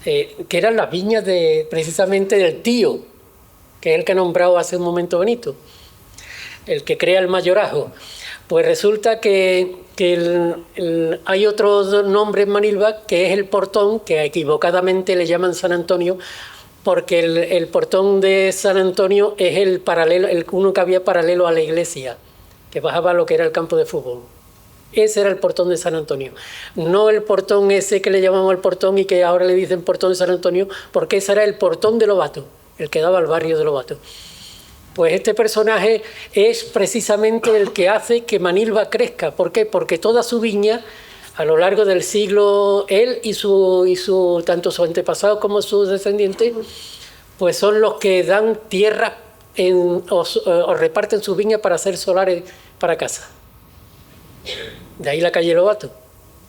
Que eran las viñas precisamente del tío, que es el que ha nombrado hace un momento Benito, el que crea el mayorazgo. Pues resulta que hay otro nombre en Manilva, que es el Portón, que equivocadamente le llaman San Antonio, porque el Portón de San Antonio es el uno que había paralelo a la iglesia, que bajaba a lo que era el campo de fútbol. Ese era el Portón de San Antonio. No el portón ese que le llamamos el Portón y que ahora le dicen Portón de San Antonio, porque ese era el Portón de Lobato, el que daba al barrio de Lobato. Pues este personaje es precisamente el que hace que Manilva crezca. ¿Por qué? Porque toda su viña, a lo largo del siglo, él y tanto su antepasado como sus descendientes, pues son los que dan tierra o reparten sus viñas para hacer solares para casa. De ahí la calle Lobato.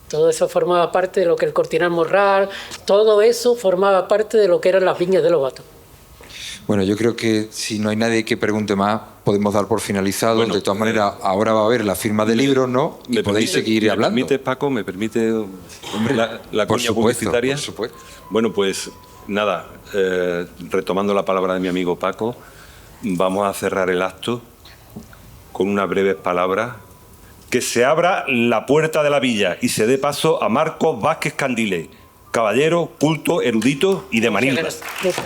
Todo eso formaba parte de lo que el Cortinal Morral, todo eso formaba parte de lo que eran las viñas de Lobato. Bueno, yo creo que si no hay nadie que pregunte más, podemos dar por finalizado. Bueno, de todas maneras, ahora va a haber la firma de libros, ¿no? Y podéis seguir hablando. ¿Me permite, Paco? ¿Me permite la cuña publicitaria? Por supuesto. Bueno, pues nada, retomando la palabra de mi amigo Paco, vamos a cerrar el acto con unas breves palabras. Que se abra la puerta de la villa y se dé paso a Marcos Vázquez Candile, caballero, culto, erudito y de Manilva. Muchas gracias.